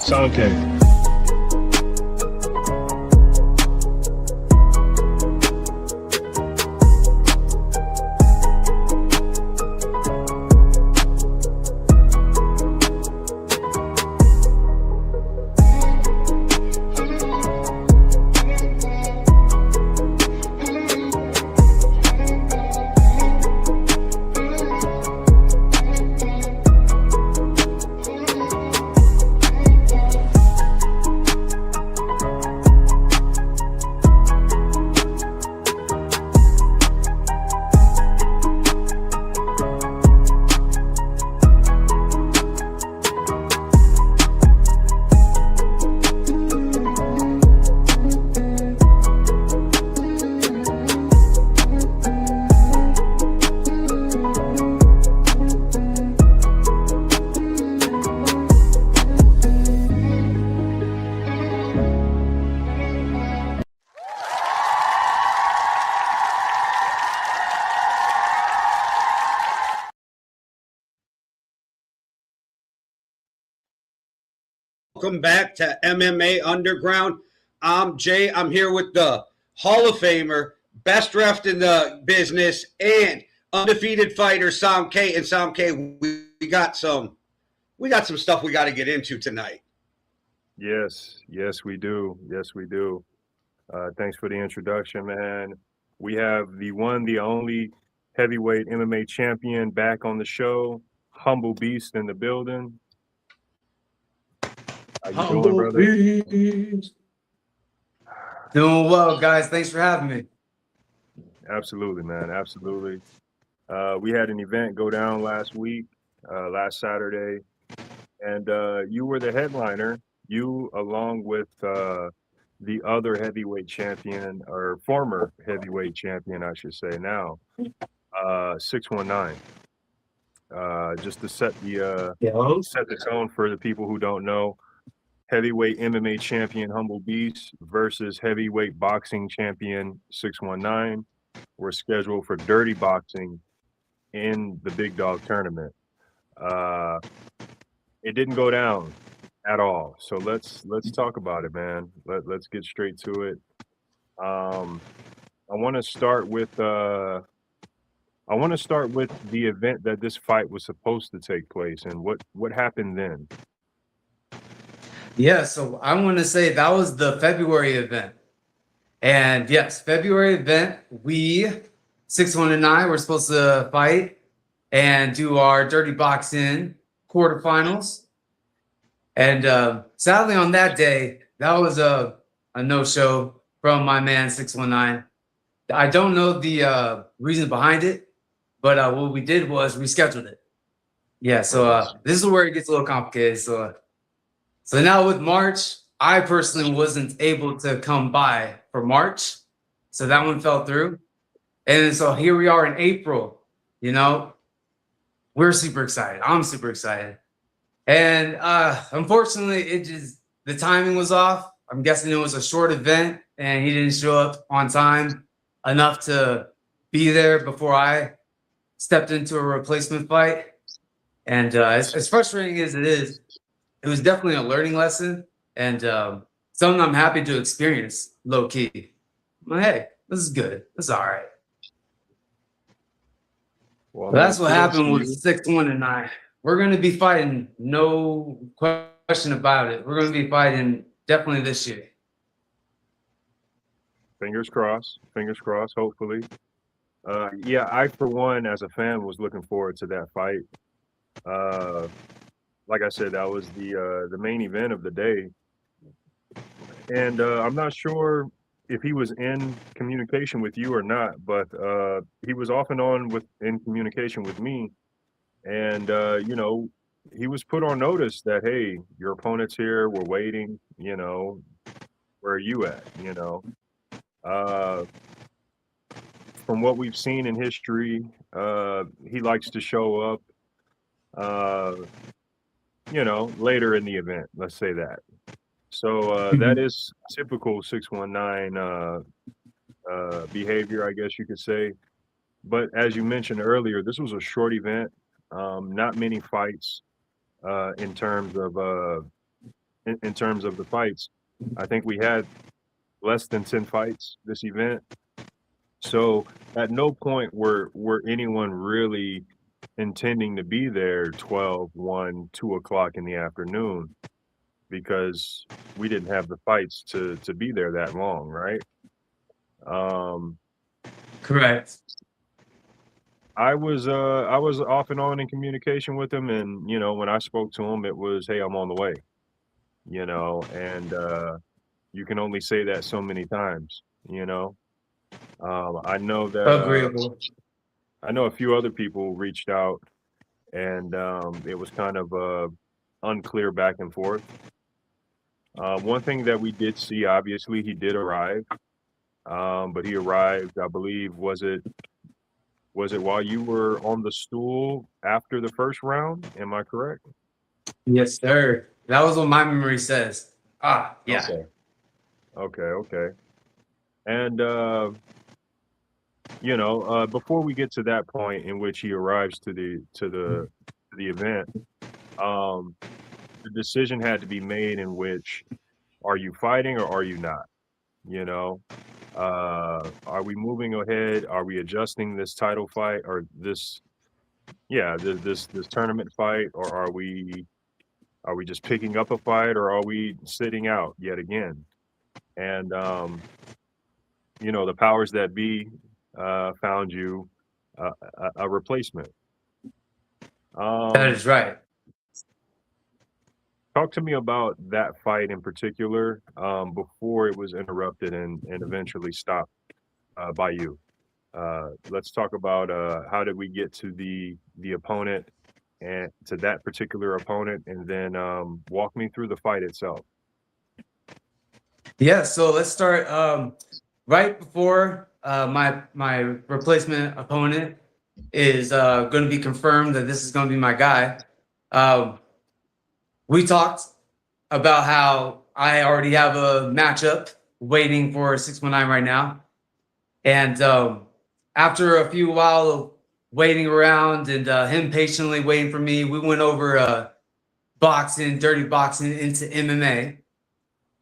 Somké. Welcome back to MMA Underground. I'm Jay. I'm here with the Hall of Famer, best ref in the business, and undefeated fighter Somké. And Somké, we got some stuff we got to get into tonight. Yes, we do. Yes, we do. Thanks for the introduction, man. We have the one, the only heavyweight MMA champion back on the show, Humble Beast in the building. How you doing, brother? Beast. Doing well, guys. Thanks for having me. Absolutely, man. Absolutely. We had an event go down last week, last Saturday, and you were the headliner. You, along with the other heavyweight champion, or former heavyweight champion, I should say now, 619. Just to set the tone for the people who don't know, heavyweight MMA champion Humble Beast versus heavyweight boxing champion 619 were scheduled for dirty boxing in the Big Dog tournament. It didn't go down at all. So let's talk about it, man. Let's get straight to it. I want to start with the event that this fight was supposed to take place and what happened then. Yeah, so I want to say that was the February event. And yes, February event, we, 6-1 and I, were supposed to fight and do our dirty boxing quarterfinals. And sadly on that day, that was a no-show from my man 619. I don't know the reason behind it, but what we did was rescheduled it. Yeah, so this is where it gets a little complicated. So now with March, I personally wasn't able to come by for March. So that one fell through. And so here we are in April, you know, we're super excited. I'm super excited. And unfortunately, the timing was off. I'm guessing it was a short event and he didn't show up on time enough to be there before I stepped into a replacement fight. And as frustrating as it is, it was definitely a learning lesson and something I'm happy to experience low key. But hey, this is good. This is all right. Well, that's what happened with 6-1 and I. We're going to be fighting, no question about it. We're going to be fighting definitely this year. Fingers crossed, hopefully. Yeah, I, for one, as a fan, was looking forward to that fight. Like I said, that was the main event of the day. And I'm not sure if he was in communication with you or not, but he was off and on in communication with me. And, you know, he was put on notice that, hey, your opponent's here, we're waiting, you know, where are you at, you know? From what we've seen in history, he likes to show up, you know, later in the event, let's say that. So that is typical 619 behavior, I guess you could say. But as you mentioned earlier, this was a short event, not many fights in terms in terms of the fights. I think we had less than 10 fights this event. So at no point were anyone really intending to be there 12, 1, 2 o'clock in the afternoon, because we didn't have the fights to be there that long, right? Correct. I was off and on in communication with him, and you know, when I spoke to him, it was, "Hey, I'm on the way," you know, and you can only say that so many times, you know. I know that Agreeable. I know a few other people reached out, and it was kind of unclear back and forth. One thing that we did see, obviously, he did arrive, but he arrived, I believe, was it while you were on the stool after the first round? Am I correct? Yes, sir. That was what my memory says. Yeah. Okay. And you know, before we get to that point in which he arrives to the event, the decision had to be made in which, are you fighting or are you not? You know, are we moving ahead? Are we adjusting this title fight, or this tournament fight, or are we just picking up a fight, or are we sitting out yet again? And you know, the powers that be found you a replacement. That is right. Talk to me about that fight in particular, before it was interrupted and eventually stopped by you. Let's talk about how did we get to the opponent, and to that particular opponent, and then walk me through the fight itself. Yeah, so let's start right before my replacement opponent is going to be confirmed that this is going to be my guy. We talked about how I already have a matchup waiting for 619 right now. And after a few while of waiting around and him patiently waiting for me, we went over boxing, dirty boxing into MMA.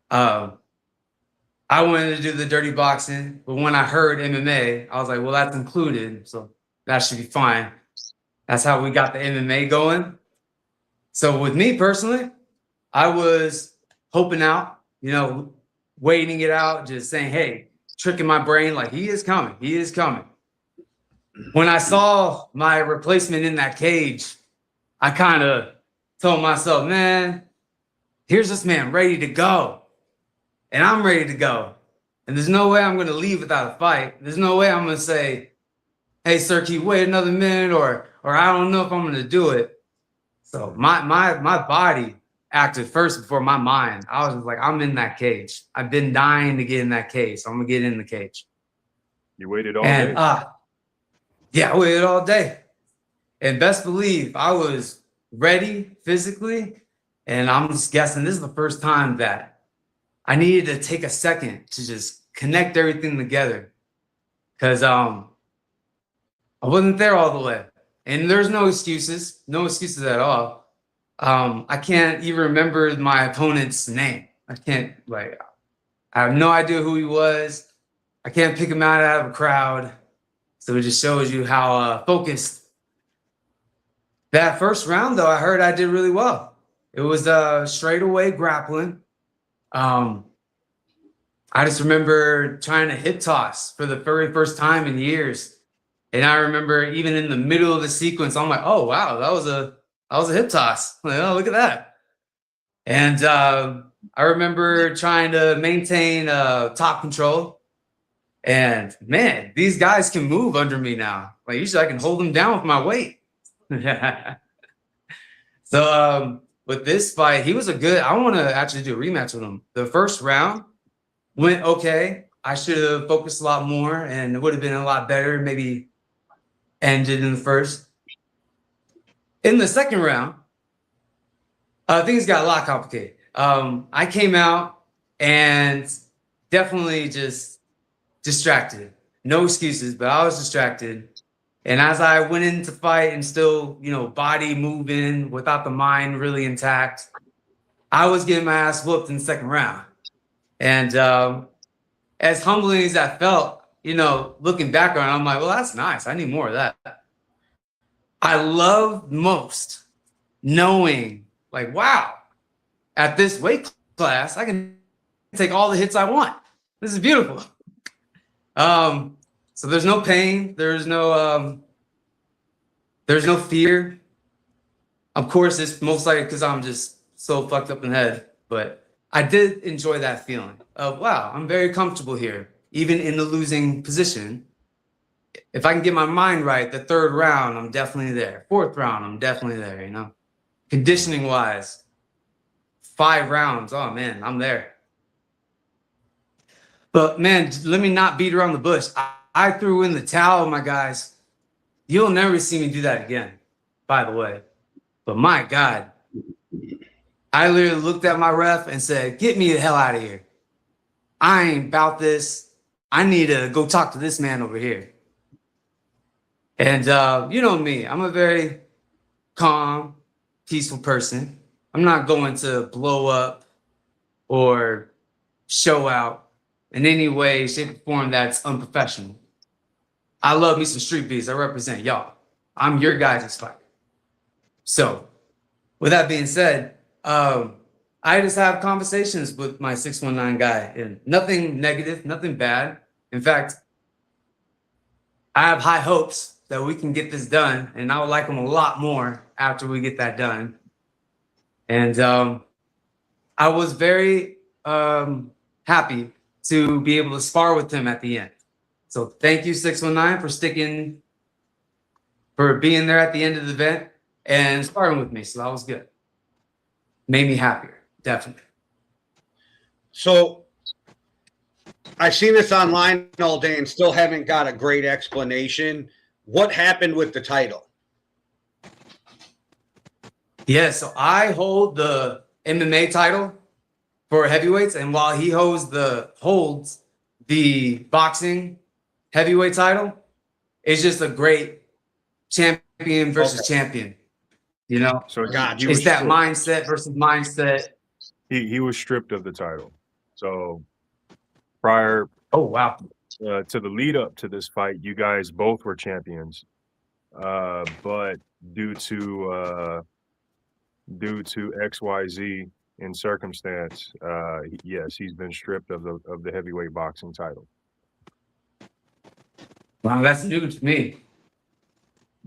I wanted to do the dirty boxing, but when I heard MMA, I was like, well, that's included, so that should be fine. That's how we got the MMA going. So with me personally, I was hoping out, you know, waiting it out, just saying, hey, tricking my brain like he is coming, he is coming. When I saw my replacement in that cage, I kind of told myself, man, here's this man ready to go. And I'm ready to go. And there's no way I'm going to leave without a fight. There's no way I'm going to say, hey, sir, can you wait another minute? Or I don't know if I'm going to do it. So my body acted first before my mind. I was just like, I'm in that cage. I've been dying to get in that cage. So I'm going to get in the cage. You waited all day? Yeah, I waited all day. And best believe I was ready physically. And I'm just guessing this is the first time that I needed to take a second to just connect everything together, because I wasn't there all the way, and there's no excuses at all. I can't even remember my opponent's name. I have no idea who he was. I can't pick him out of a crowd. So it just shows you how focused. That first round, though, I heard I did really well. It was straightaway grappling. I just remember trying to hip toss for the very first time in years. And I remember even in the middle of the sequence, I'm like, oh, wow, that was a hip toss. I'm like, oh, look at that. And I remember trying to maintain top control. And man, these guys can move under me now. Like usually I can hold them down with my weight. So with this fight, he was I want to actually do a rematch with him. The first round went okay. I should have focused a lot more and it would have been a lot better. Maybe ended in the first. In the second round, things got a lot complicated. I came out and definitely just distracted. No excuses, but I was distracted. And as I went into fight and still, you know, body moving without the mind really intact, I was getting my ass whooped in the second round. And as humbling as that felt, looking back on it, I'm like, well, that's nice. I need more of that. I love most knowing, like, wow, at this weight class, I can take all the hits I want. This is beautiful. So there's no pain. There's no fear. Of course, it's most likely because I'm just so fucked up in the head. But I did enjoy that feeling of, wow, I'm very comfortable here, even in the losing position. If I can get my mind right, the third round, I'm definitely there. Fourth round, I'm definitely there, Conditioning wise, 5 rounds, oh man, I'm there. But man, let me not beat around the bush. I threw in the towel, my guys. You'll never see me do that again, by the way. But my God, I literally looked at my ref and said, get me the hell out of here. I ain't about this. I need to go talk to this man over here. And you know me, I'm a very calm, peaceful person. I'm not going to blow up or show out in any way, shape, or form that's unprofessional. I love me some street beefs. I represent y'all. I'm your guys' fighter. So, with that being said, I just have conversations with my 619 guy, and nothing negative, nothing bad. In fact, I have high hopes that we can get this done, and I would like him a lot more after we get that done. And I was very happy to be able to spar with him at the end. So thank you, 619, for being there at the end of the event and sparring with me. So that was good. Made me happier, definitely. So I've seen this online all day and still haven't got a great explanation. What happened with the title? Yeah, so I hold the MMA title for heavyweights, and while he holds the boxing heavyweight title, it's just a great champion versus champion. So It's that mindset versus mindset. He was stripped of the title. So prior Oh wow. to the lead up to this fight, you guys both were champions. But due to XYZ in circumstance, yes, he's been stripped of the heavyweight boxing title. Wow, that's new to me.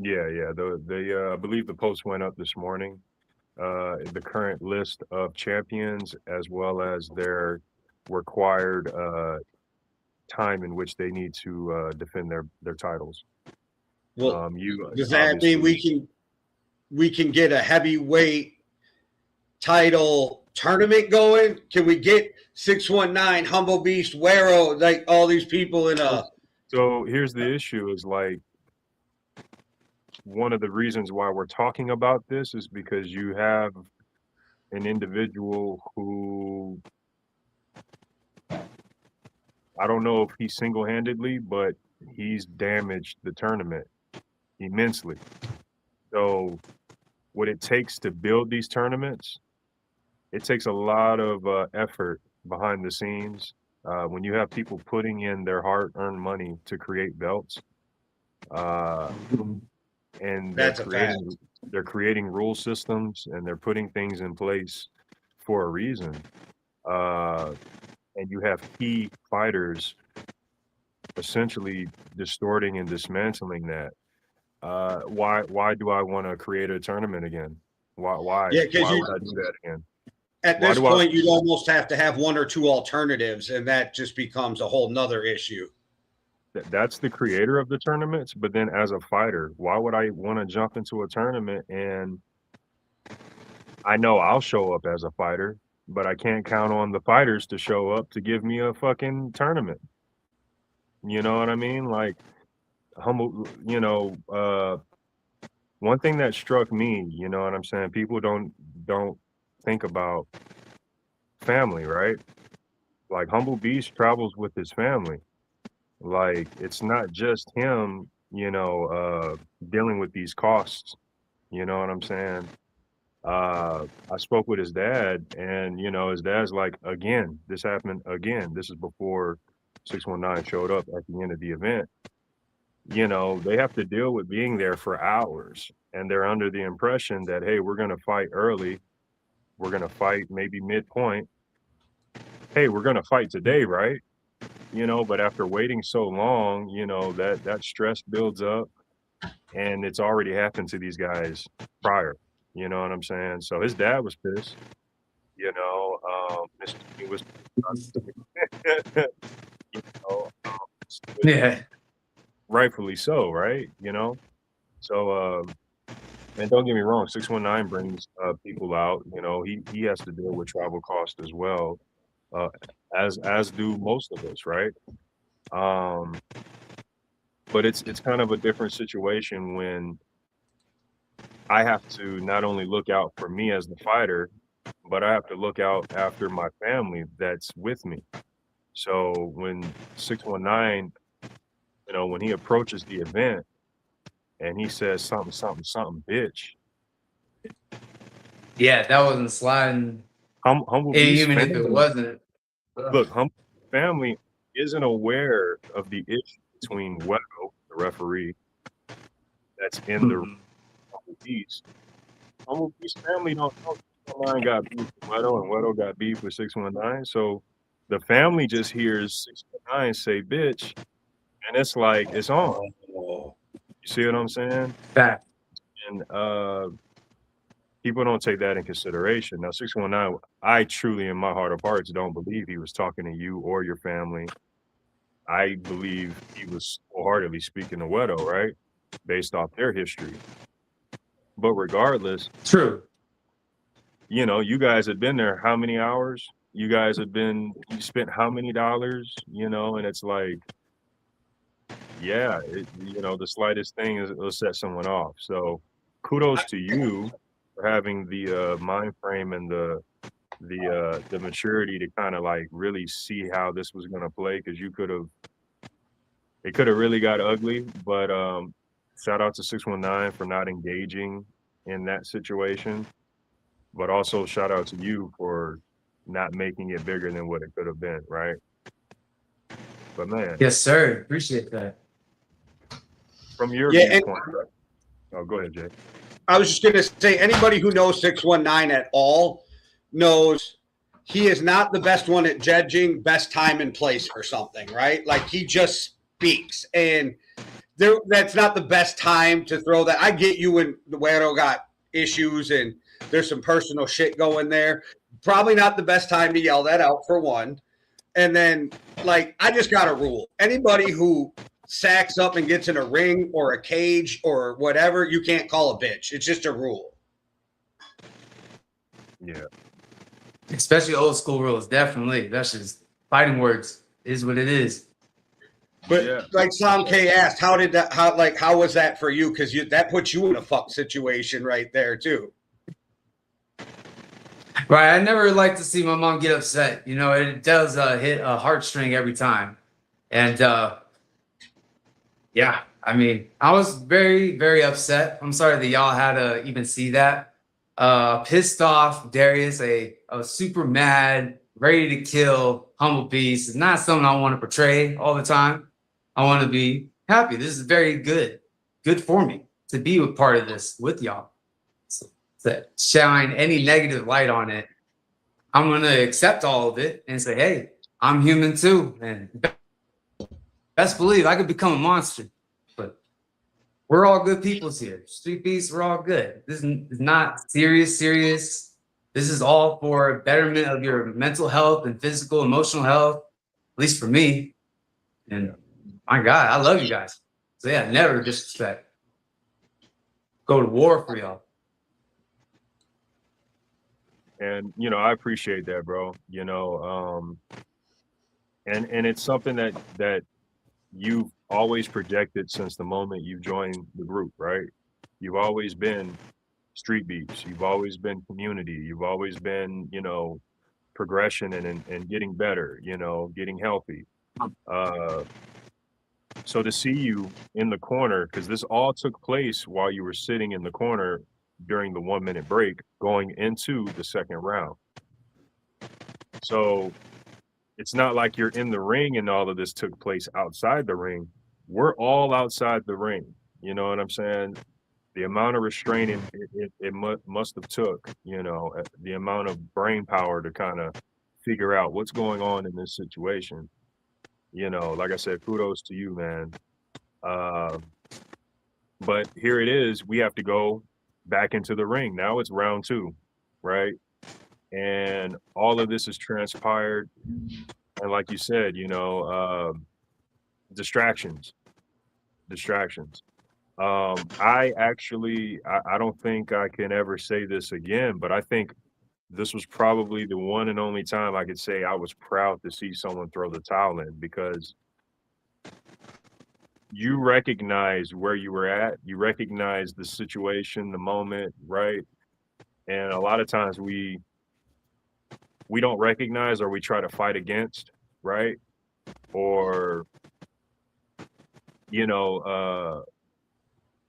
Yeah. I believe the post went up this morning. The current list of champions, as well as their required time in which they need to defend their titles. Well, does that mean we can get a heavyweight title tournament going? Can we get 619, Humble Beast, Wero, like all these people in a? So here's the issue: is like one of the reasons why we're talking about this is because you have an individual who, I don't know if he's single-handedly, but he's damaged the tournament immensely. So what it takes to build these tournaments, it takes a lot of effort behind the scenes. When you have people putting in their hard-earned money to create belts, and they're creating rule systems and they're putting things in place for a reason. And you have key fighters essentially distorting and dismantling that. Why do I want to create a tournament again? Why? Yeah, why would I do that again? At this point, you'd almost have to have one or two alternatives, and that just becomes a whole nother issue. That's the creator of the tournaments, but then as a fighter, why would I want to jump into a tournament and I know I'll show up as a fighter, but I can't count on the fighters to show up to give me a fucking tournament. You know what I mean? Like humble, one thing that struck me, you know what I'm saying? People don't think about family, right? Like Humble Beast travels with his family. Like it's not just him, dealing with these costs. You know what I'm saying? I spoke with his dad, and his dad's like, again, this happened again. This is before 619 showed up at the end of the event. They have to deal with being there for hours, and they're under the impression that, hey, we're going to fight early. We're going to fight maybe midpoint. Hey, we're going to fight today, right? But after waiting so long, that stress builds up, and it's already happened to these guys prior. You know what I'm saying? So his dad was pissed. Mr. He was, you know, Yeah. rightfully so, right? So, and don't get me wrong, 619 brings people out. He has to deal with travel costs as well, uh, as do most of us, right? Um, but it's kind of a different situation when I have to not only look out for me as the fighter, but I have to look out after my family that's with me. So when 619, when he approaches the event and he says something, something, something, bitch, Yeah, that wasn't sliding. Humble Beast Even if it family, wasn't. look, Humble family isn't aware of the issue between Wedo, the referee, that's in the Humble Beast. Humble Beast family don't know 619 got beef with Wedo, and Wedo got beef with 619. So the family just hears 619 say bitch, and it's like it's on. Oh. You see what I'm saying? Fact. And people don't take that in consideration. Now, 619, I truly, in my heart of hearts, don't believe he was talking to you or your family. I believe he was wholeheartedly speaking to Wedo, right? Based off their history. But regardless, True. you guys had been there how many hours? You spent how many dollars? And it's like, yeah, the slightest thing will set someone off. So kudos to you for having the mind frame and the maturity to kind of like really see how this was going to play, because it could have really got ugly. But shout out to 619 for not engaging in that situation, but also shout out to you for not making it bigger than what it could have been, right? But man, Yes, sir. Appreciate that. from your Yeah, viewpoint, oh, go ahead, Jay. I was just going to say, anybody who knows 619 at all knows he is not the best one at judging best time and place for something, right? Like, he just speaks, and that's not the best time to throw that. I get you when the Wedo got issues and there's some personal shit going there. Probably not the best time to yell that out, for one. And then, like, I just got a rule. Anybody who sacks up and gets in a ring or a cage or whatever, you can't call a bitch. It's just a rule. Yeah. Especially old school rules. Definitely. That's just fighting words. Is what it is. But yeah. like Somké asked, how was that for you? Because that puts you in a fuck situation right there too. Right. I never like to see my mom get upset. It does hit a heartstring every time. And yeah, I mean, I was very, very upset. I'm sorry that y'all had to even see that. Pissed off, Darius, a super mad, ready to kill Humble Beast is not something I want to portray all the time. I want to be happy. This is very good for me to be a part of this with y'all. So, to shine any negative light on it, I'm going to accept all of it and say, hey, I'm human too. And best believe I could become a monster. But we're all good peoples here. Street Beefs, we're all good. This is not serious. This is all for betterment of your mental health and physical, emotional health, at least for me. And my God, I love you guys. So yeah, never disrespect. Go to war for y'all. And I appreciate that, bro. And it's something that you've always projected since the moment you joined the group, right? You've always been Street Beefs. You've always been community. You've always been, progression and getting better, getting healthy. So to see you in the corner, because this all took place while you were sitting in the corner during the 1 minute break going into the second round. So it's not like you're in the ring and all of this took place outside the ring. We're all outside the ring. You know what I'm saying? The amount of restraining it must have took, you know, the amount of brain power to kind of figure out what's going on in this situation. You know, like I said, kudos to you, man. But here it is. We have to go back into the ring. Now it's round 2, right? And all of this has transpired. And like you said, you know, distractions. I don't think I can ever say this again, but I think this was probably the one and only time I could say I was proud to see someone throw the towel in, because you recognize where you were at, you recognize the situation, the moment, right? And a lot of times we don't recognize, or we try to fight against, right? Or, you know,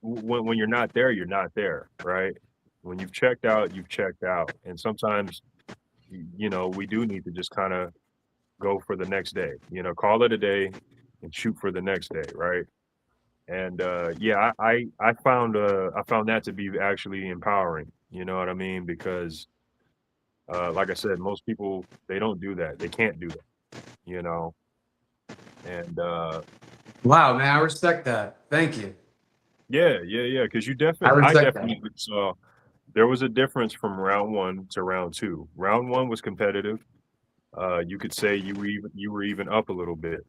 when you're not there, you're not there, right? When you've checked out, you've checked out. And sometimes, you know, we do need to just kind of go for the next day, you know, call it a day and shoot for the next day, right? And yeah, I found that to be actually empowering, you know what I mean? Because like I said, most people, they don't do that. They can't do that, you know? And Wow, man, I respect that. Thank you. yeah, because I respect definitely saw there was a difference from round 1 to round 2. Round 1 was competitive. You could say you were even up a little bit.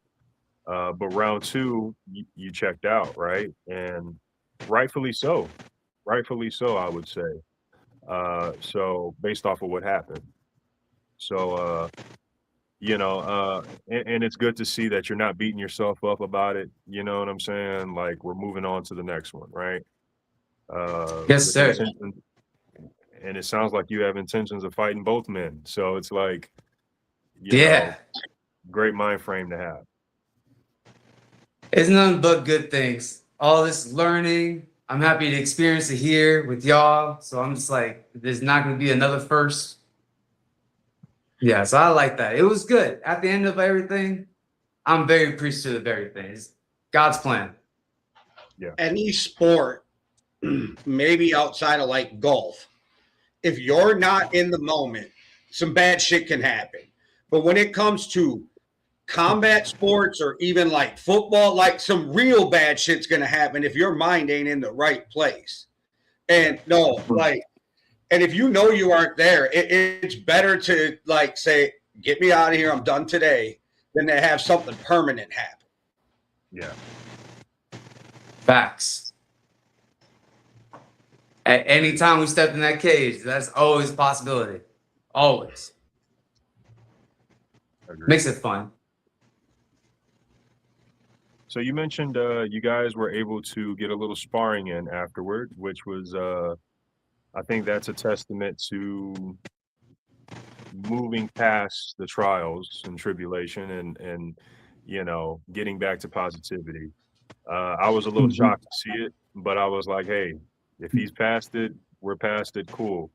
But round 2, you checked out, right? And rightfully so. Rightfully so, I would say. So based off of what happened. So you know, and it's good to see that you're not beating yourself up about it. You know what I'm saying? Like, we're moving on to the next one, right? Yes, with sir. intention- and it sounds like you have intentions of fighting both men. So it's like, you know, Yeah. great mind frame to have. It's nothing but good things. All this learning, I'm happy to experience it here with y'all. So I'm just like, there's not going to be another first. Yeah, so I like that. It was good. At the end of everything, I'm very appreciative of everything. It's God's plan. Any sport, maybe outside of like golf, if you're not in the moment, some bad shit can happen. But when it comes to combat sports or even like football, like some real bad shit's gonna happen if your mind ain't in the right place. And no, like, and if you know you aren't there, it's better to like say, "Get me out of here. I'm done today," than to have something permanent happen. Yeah. Facts. At any time we step in that cage, that's always a possibility. Always. Agreed. Makes it fun. So you mentioned you guys were able to get a little sparring in afterward, which was I think that's a testament to moving past the trials and tribulation and you know, getting back to positivity. I was a little shocked to see it, but I was like, hey, if he's past it, we're past it, cool.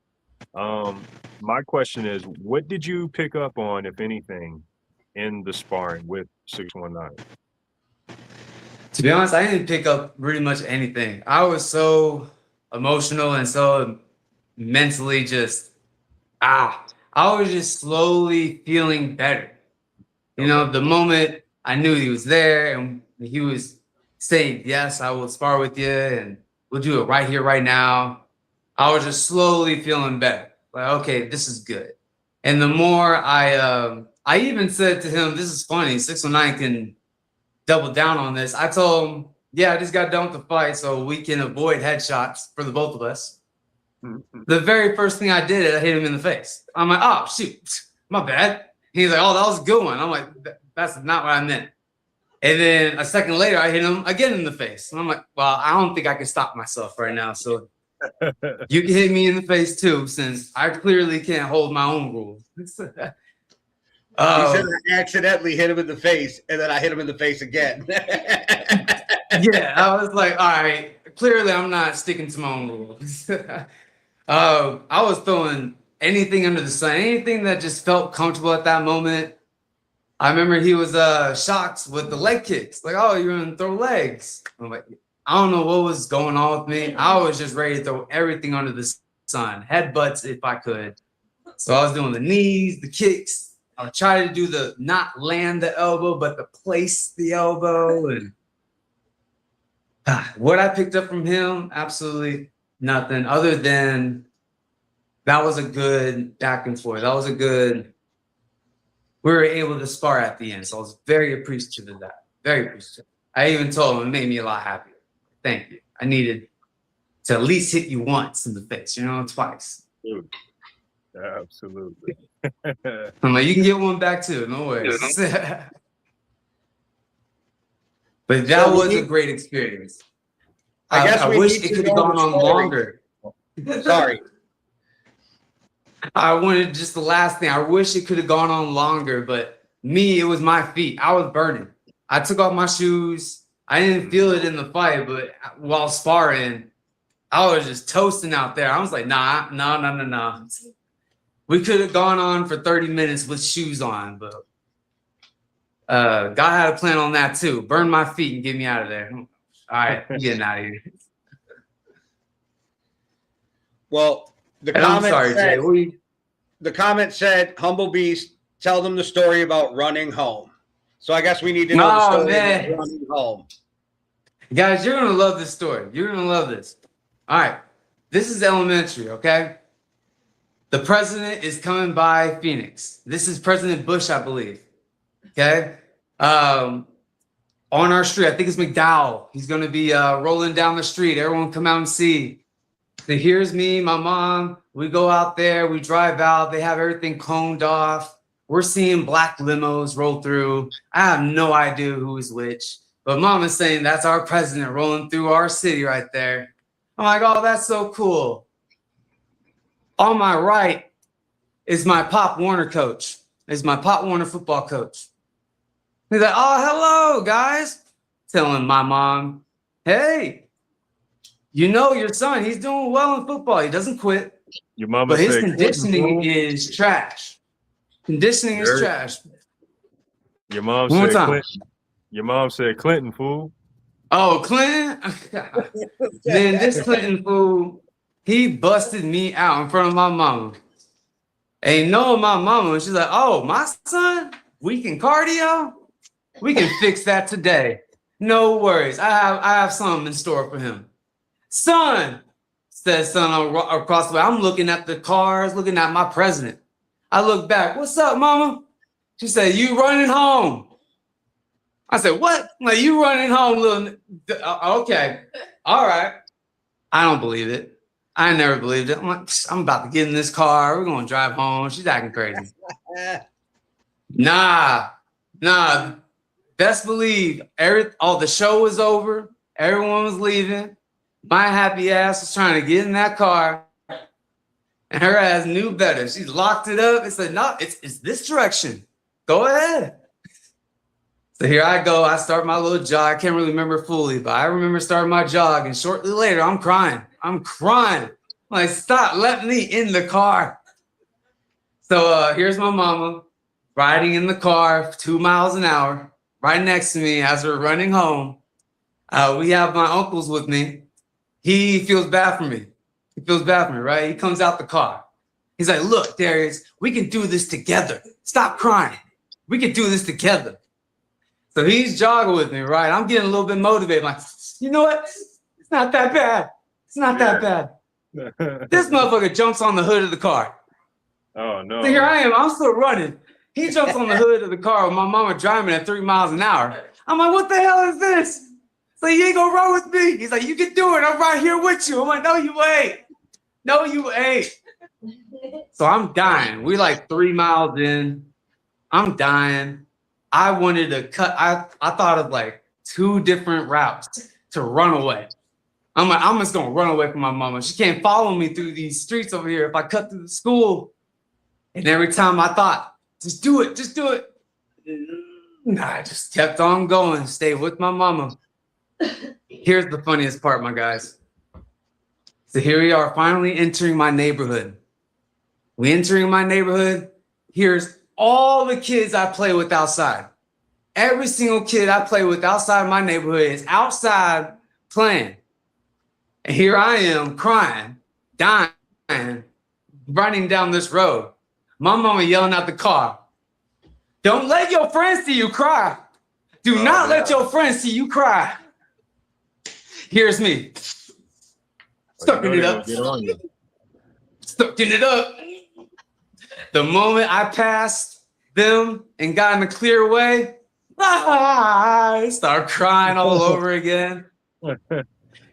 My question is, what did you pick up on, if anything, in the sparring with 619? To be honest, I didn't pick up pretty much anything. I was so emotional and so mentally just, I was just slowly feeling better. You know, the moment I knew he was there and he was saying, yes, I will spar with you and we'll do it right here, right now. I was just slowly feeling better. Like, okay, this is good. And the more I even said to him, this is funny, 619 can double down on this. I told him, yeah, I just got done with the fight so we can avoid headshots for the both of us. The very first thing I did, I hit him in the face. I'm like, oh, shoot, my bad. He's like, oh, that was a good one. I'm like, that's not what I meant. And then a second later, I hit him again in the face. And I'm like, well, I don't think I can stop myself right now. So you can hit me in the face too, since I clearly can't hold my own rules. He said I accidentally hit him in the face, and then I hit him in the face again. Yeah, I was like, all right, clearly I'm not sticking to my own rules. I was throwing anything under the sun, anything that just felt comfortable at that moment. I remember he was shocked with the leg kicks. Like, oh, you're gonna throw legs. I'm like, I don't know what was going on with me. I was just ready to throw everything under the sun, headbutts if I could. So I was doing the knees, the kicks. I would try to do the not land the elbow, but to place the elbow. And what I picked up from him, absolutely nothing other than that was a good back and forth. That was a good. We were able to spar at the end, so I was very appreciative of that. Very appreciative. I even told him it made me a lot happier. Thank you. I needed to at least hit you once in the face, twice. Dude, absolutely. I'm like, you can get one back too. No worries. But that was a great experience. I wish it could have gone on longer. Sorry. I wanted just the last thing. I wish it could have gone on longer, but me, it was my feet. I was burning. I took off my shoes. I didn't feel it in the fight, but while sparring, I was just toasting out there. I was like, nah. We could have gone on for 30 minutes with shoes on, but God had a plan on that too. Burn my feet and get me out of there. All right, I'm getting out of here. Well, the comment said, Humble Beast, tell them the story about running home. So I guess we need to know the story about running home. Guys, you're going to love this story. You're going to love this. All right. This is elementary, okay? The president is coming by Phoenix. This is President Bush, I believe. Okay? On our street, I think it's McDowell. He's going to be rolling down the street. Everyone come out and see. So here's me, my mom. We go out there. We drive out. They have everything coned off. We're seeing black limos roll through. I have no idea who is which. But mom is saying that's our president rolling through our city right there. I'm like, oh, that's so cool. On my right is my Pop Warner coach. Is my Pop Warner football coach. He's like, oh, hello, guys. Telling my mom, hey, your son, he's doing well in football. He doesn't quit. Your mama but his said, conditioning is trash. Conditioning is trash. Your mom said Clinton. Your mom said Clinton, fool. Oh, Clinton? Then this Clinton fool, he busted me out in front of my mama. And knowing my mama, she's like, oh, my son, weak in cardio? We can fix that today. No worries. I have something in store for him. Son, says son across the way. I'm looking at the cars, looking at my president. I look back. What's up, mama? She said, you running home. I said, what? Like, you running home, little... Okay. All right. I don't believe it. I never believed it. I'm like, I'm about to get in this car. We're going to drive home. She's acting crazy. Nah. Best believe, the show was over. Everyone was leaving. My happy ass was trying to get in that car. And her ass knew better. She locked it up and said, no, it's this direction. Go ahead. So here I go. I start my little jog. I can't really remember fully, but I remember starting my jog. And shortly later, I'm crying. I'm like, stop, let me in the car. So here's my mama riding in the car 2 miles an hour, right next to me as we're running home. We have my uncles with me. He feels bad for me. Right? He comes out the car. He's like, look, Darius, we can do this together. Stop crying. We can do this together. So he's jogging with me, right? I'm getting a little bit motivated. I'm like, you know what? It's not that bad. That bad. This motherfucker jumps on the hood of the car. Oh, no. So here I am. I'm still running. He jumps on the hood of the car with my mama driving at 3 miles an hour. I'm like, what the hell is this? So you ain't gonna run with me. He's like, you can do it. I'm right here with you. I'm like, no, you ain't. No, you ain't. So I'm dying. We like 3 miles in. I'm dying. I wanted to cut. I thought of like 2 different routes to run away. I'm like, I'm just gonna run away from my mama. She can't follow me through these streets over here if I cut through the school. And every time I thought, just do it. Nah, I just kept on going, stayed with my mama. Here's the funniest part, my guys. So here we are, finally entering my neighborhood. We entering my neighborhood. Here's all the kids I play with outside. Every single kid I play with outside my neighborhood is outside playing. And here I am crying, dying, running down this road. My mama yelling out the car, "Don't let your friends see you cry. Do not let your friends see you cry." Here's me. Stucking it up. Stucking it up. The moment I passed them and got in the clear way, I start crying all over again.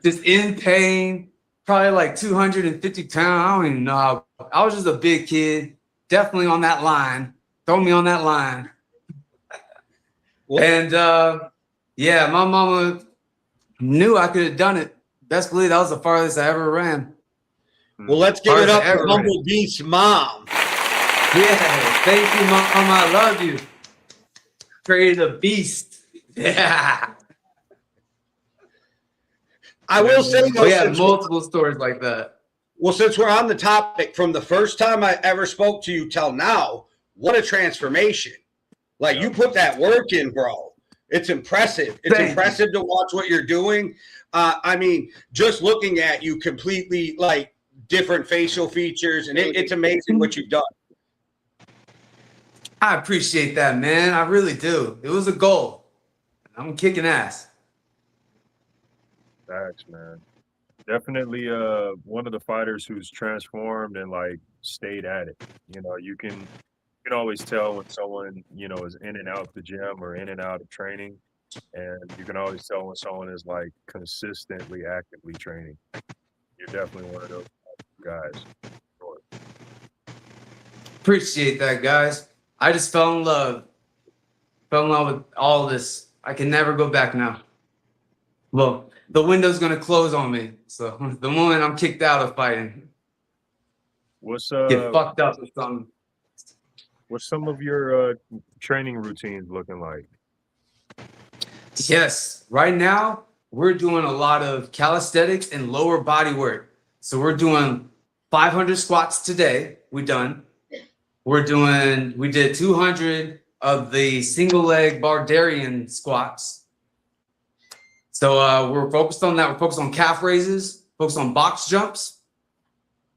Just in pain, probably like 250 pounds. I don't even know how. I was just a big kid, definitely on that line. Throw me on that line. And yeah, my mama knew I could have done it. Best believe that was the farthest I ever ran. Well, let's give it up for Humble Beast's mom. Yeah, thank you, mama. I love you. Created a beast. Yeah. I will say, though, we have multiple stories like that. Well, since we're on the topic, from the first time I ever spoke to you till now, what a transformation. Like, you put that work in, bro. It's impressive. It's impressive to watch what you're doing. I mean, just looking at you, completely like different facial features, and it's amazing what you've done. I appreciate that, man. I really do. It was a goal. I'm kicking ass. Thanks, man. Definitely one of the fighters who's transformed and like stayed at it. You know, you can always tell when someone, you know, is in and out the gym or in and out of training. And you can always tell when someone is like consistently actively training. You're definitely one of those guys. Sure. Appreciate that, guys. I just fell in love. Fell in love with all this. I can never go back now. Well, the window's gonna close on me. So the moment I'm kicked out of fighting, get fucked up with something. What's some of your training routines looking like? Yes, right now we're doing a lot of calisthenics and lower body work. So we're doing 500 squats today. We did 200 of the single leg Bardarian squats. So we're focused on that. We're focused on calf raises, focused on box jumps.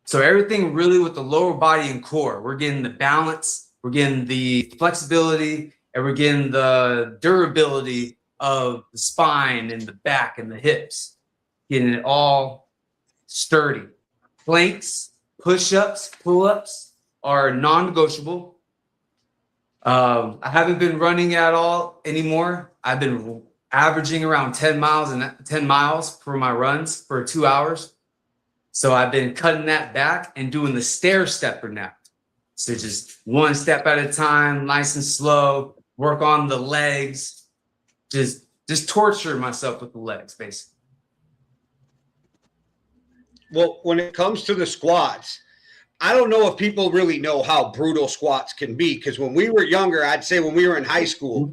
So everything really with the lower body and core. We're getting the balance, we're getting the flexibility, and we're getting the durability of the spine and the back and the hips. Getting it all sturdy. Planks, push-ups, pull-ups are non-negotiable. I haven't been running at all anymore. I've been averaging around 10 miles for my runs for 2 hours. So I've been cutting that back and doing the stair stepper now. So just one step at a time, nice and slow, work on the legs, just torture myself with the legs, basically. Well, when it comes to the squats, I don't know if people really know how brutal squats can be, because when we were younger, I'd say when we were in high school,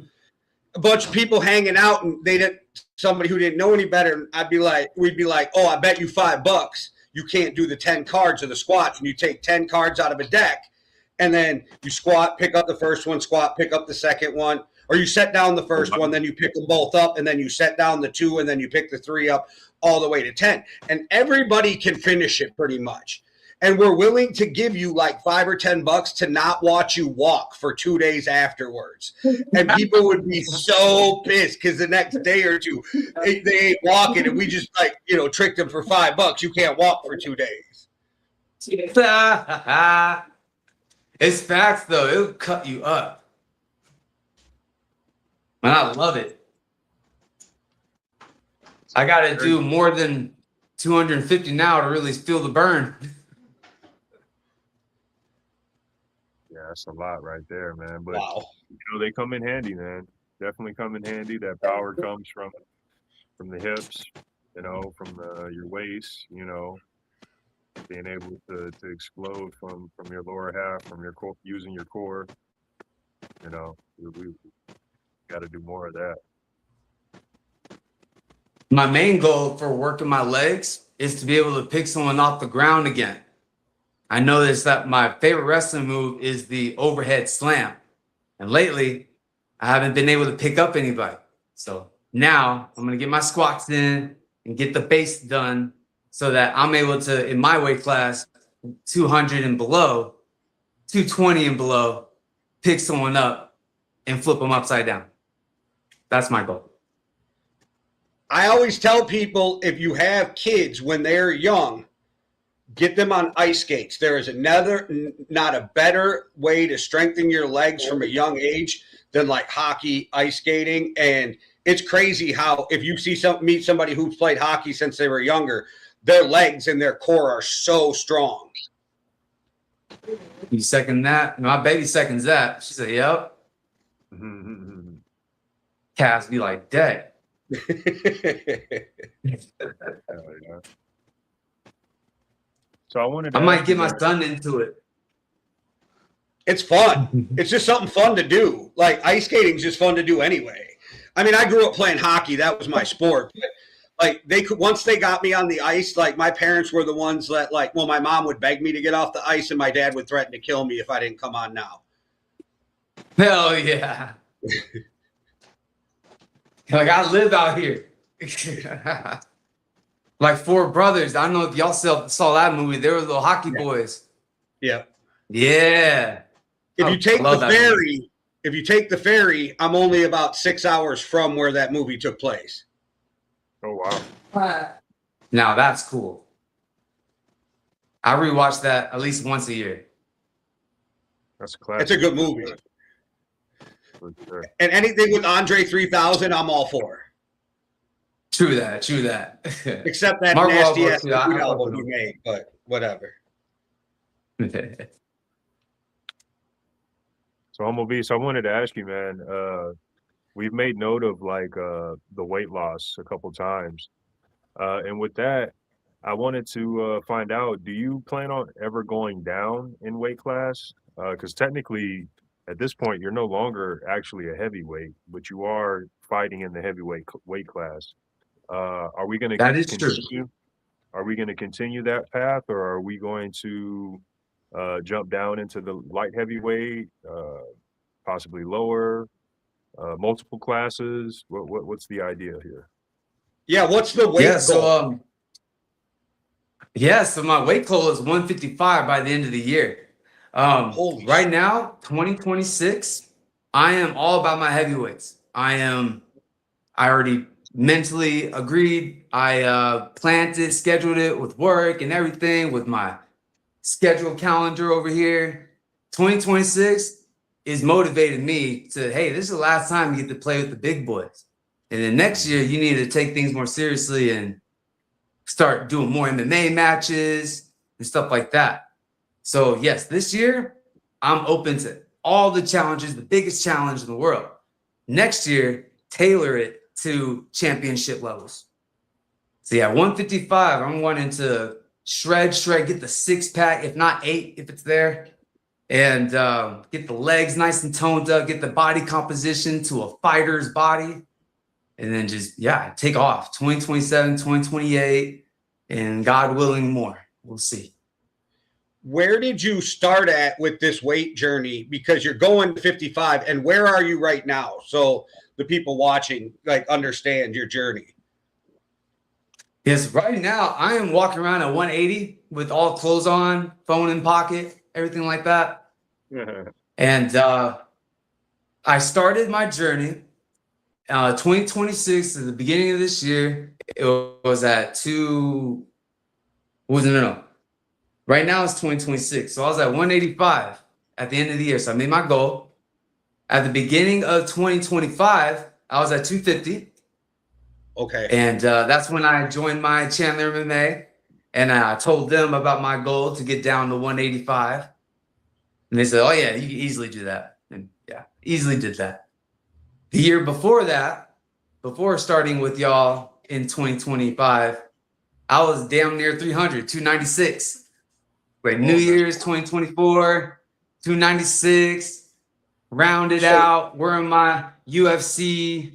a bunch of people hanging out, and somebody who didn't know any better, we'd be like, "Oh, I bet you $5 you can't do the 10 cards of the squats," and you take 10 cards out of a deck, and then you squat, pick up the first one, squat, pick up the second one, or you set down the first one, then you pick them both up, and then you set down the 2, and then you pick the 3 up, all the way to 10. And everybody can finish it pretty much. And we're willing to give you like $5 or $10 to not watch you walk for 2 days afterwards. And people would be so pissed because the next day or two they ain't walking, and we just tricked them for $5. You can't walk for 2 days. It's facts though. It'll cut you up. And I love it. I got to do more than 250 now to really feel the burn. Yeah, that's a lot right there, man. But Wow. they come in handy, man. Definitely come in handy. That power comes from the hips, from your waist, being able to explode from your lower half, from your core, using your core. We got to do more of that. My main goal for working my legs is to be able to pick someone off the ground again. I noticed that my favorite wrestling move is the overhead slam. And lately, I haven't been able to pick up anybody. So now I'm going to get my squats in and get the base done so that I'm able to, in my weight class, 200 and below, 220 and below, pick someone up and flip them upside down. That's my goal. I always tell people, if you have kids when they're young, get them on ice skates. There is not a better way to strengthen your legs from a young age than like hockey, ice skating. And it's crazy how if you meet somebody who's played hockey since they were younger, their legs and their core are so strong. You second that? My baby seconds that. She said, yep. Calves be like, Dad. So I wanted to might get my son into it. It's fun. It's just something fun to do. Like ice skating is just fun to do anyway. I mean, I grew up playing hockey. That was my sport. But like once they got me on the ice, like my parents were the ones that my mom would beg me to get off the ice and my dad would threaten to kill me if I didn't come on now. Hell yeah. Like I live out here. Like Four Brothers. I don't know if y'all saw that movie. They were little hockey boys. Yeah. Yeah. If you take the ferry, I'm only about 6 hours from where that movie took place. Oh wow. Now that's cool. I rewatch that at least once a year. That's a classic. It's a good movie. For sure. And anything with Andre 3000, I'm all for. True that. Except that Mark nasty Wahlberg, ass too. I album he made, but whatever. So I wanted to ask you, man, we've made note of the weight loss a couple times. And with that, I wanted to find out, do you plan on ever going down in weight class? Because technically, at this point, you're no longer actually a heavyweight, but you are fighting in the heavyweight weight class. Are we going to continue? Are we going to continue that path, or are we going to jump down into the light heavyweight, possibly lower, multiple classes? What's the idea here? Yeah, what's the weight goal? So my weight goal is 155 by the end of the year. Right now, 2026, I am all about my heavyweights. I already mentally agreed. I planned it, scheduled it with work and everything with my schedule calendar over here. 2026 is motivating me to, hey, this is the last time you get to play with the big boys. And then next year, you need to take things more seriously and start doing more MMA matches and stuff like that. So yes, this year, I'm open to all the challenges, the biggest challenge in the world. Next year, tailor it to championship levels. So yeah, 155, I'm wanting to shred, get the 6-pack, if not 8, if it's there, and get the legs nice and toned up, get the body composition to a fighter's body, and then just, take off 2027, 2028, and God willing more. We'll see. Where did you start at with this weight journey? Because you're going to 55, and where are you right now? So the people watching understand your journey. Yes, right now I am walking around at 180 with all clothes on, phone in pocket, everything like that. And I started my journey 2026 at the beginning of this year. It was at right now it's 2026. So I was at 185 at the end of the year. So I made my goal. At the beginning of 2025, I was at 250. Okay. And that's when I joined my Chandler MMA. And I told them about my goal to get down to 185. And they said, oh, yeah, you can easily do that. And easily did that. The year before that, before starting with y'all in 2025, I was damn near 300, 296. New Year's 2024, 296, rounded out, wearing my UFC.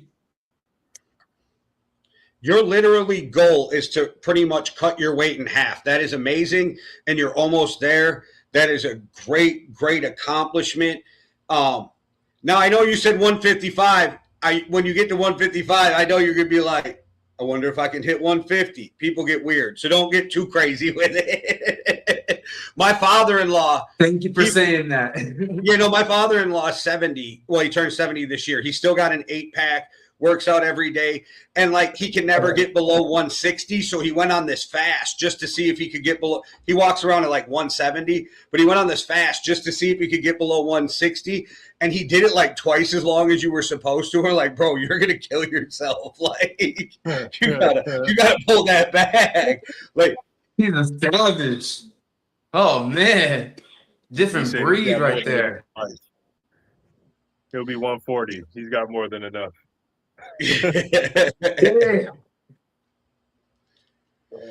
your literally goal is to pretty much cut your weight in half. That is amazing, and you're almost there. That is a great, great accomplishment. Now, I know you said 155. When you get to 155, I know you're going to be like, I wonder if I can hit 150. People get weird, so don't get too crazy with it. My father-in-law. Thank you for saying that. My father-in-law is 70. Well, he turned 70 this year. He's still got an 8-pack. Works out every day, and like he can never get below 160, so he went on this fast just to see if he could get below. He walks around at like 170, but he went on this fast just to see if he could get below 160, and he did it like twice as long as you were supposed to. We're like, bro, you're gonna kill yourself. Like you gotta pull that back. Like he's a savage. Oh man, different breed right there. He'll be 140. He's got more than enough.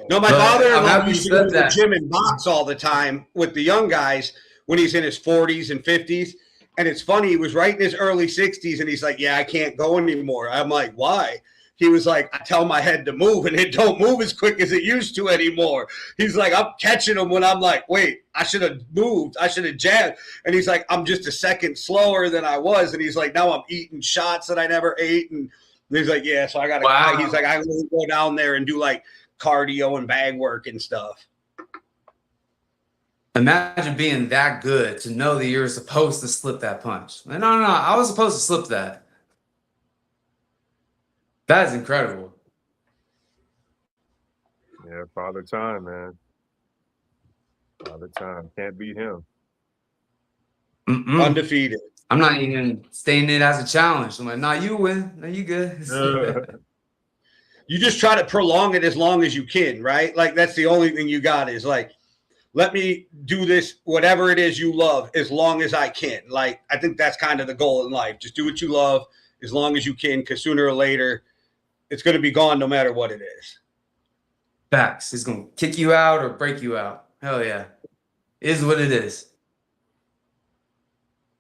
No, my father-in-law used to go to the gym and box all the time with the young guys when he's in his 40s and 50s. And it's funny, he was right in his early 60s, and he's like, yeah, I can't go anymore. I'm like, why? He was like, I tell my head to move, and it don't move as quick as it used to anymore. He's like, I'm catching them when I'm like, wait, I should have moved. I should have jabbed. And he's like, I'm just a second slower than I was. And he's like, now I'm eating shots that I never ate. And he's like, yeah, so I got to, wow. He's like, I will go down there and do like cardio and bag work and stuff. Imagine being that good to know that you're supposed to slip that punch. No, I was supposed to slip that. That is incredible. Yeah, Father Time, man. Father Time. Can't beat him. Undefeated. I'm not even stating it as a challenge. I'm like, nah, you win. No, you good. You just try to prolong it as long as you can, right? Like that's the only thing you got is like, let me do this, whatever it is you love, as long as I can. Like, I think that's kind of the goal in life. Just do what you love as long as you can, because sooner or later, it's going to be gone no matter what it is. Facts. It's going to kick you out or break you out. Hell yeah. It is what it is.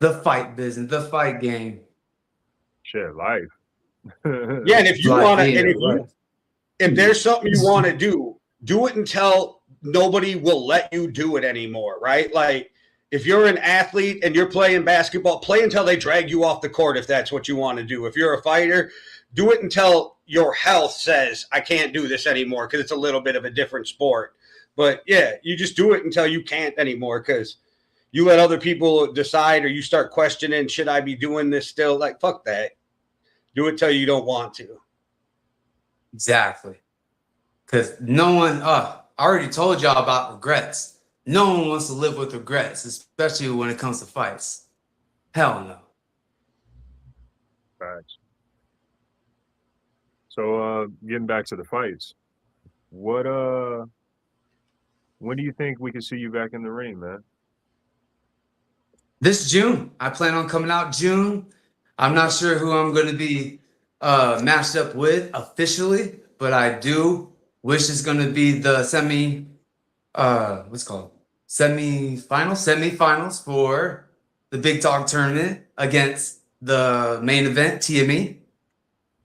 The fight business, the fight game. Shit, life. Yeah, and if you want to, if there's something you want to do it until nobody will let you do it anymore, right? Like, if you're an athlete and you're playing basketball, play until they drag you off the court if that's what you want to do. If you're a fighter, do it until your health says, I can't do this anymore, because it's a little bit of a different sport. But, yeah, you just do it until you can't anymore, because you let other people decide, or you start questioning, should I be doing this still? Like, fuck that. Do it till you don't want to. Exactly. Because no one, I already told y'all about regrets. No one wants to live with regrets, especially when it comes to fights. Hell no. Facts. So getting back to the fights, when do you think we can see you back in the ring, man? This June. I plan on coming out June. I'm not sure who I'm going to be matched up with officially, but I do wish it's going to be the semifinals for the Big Dog tournament against the main event, TME.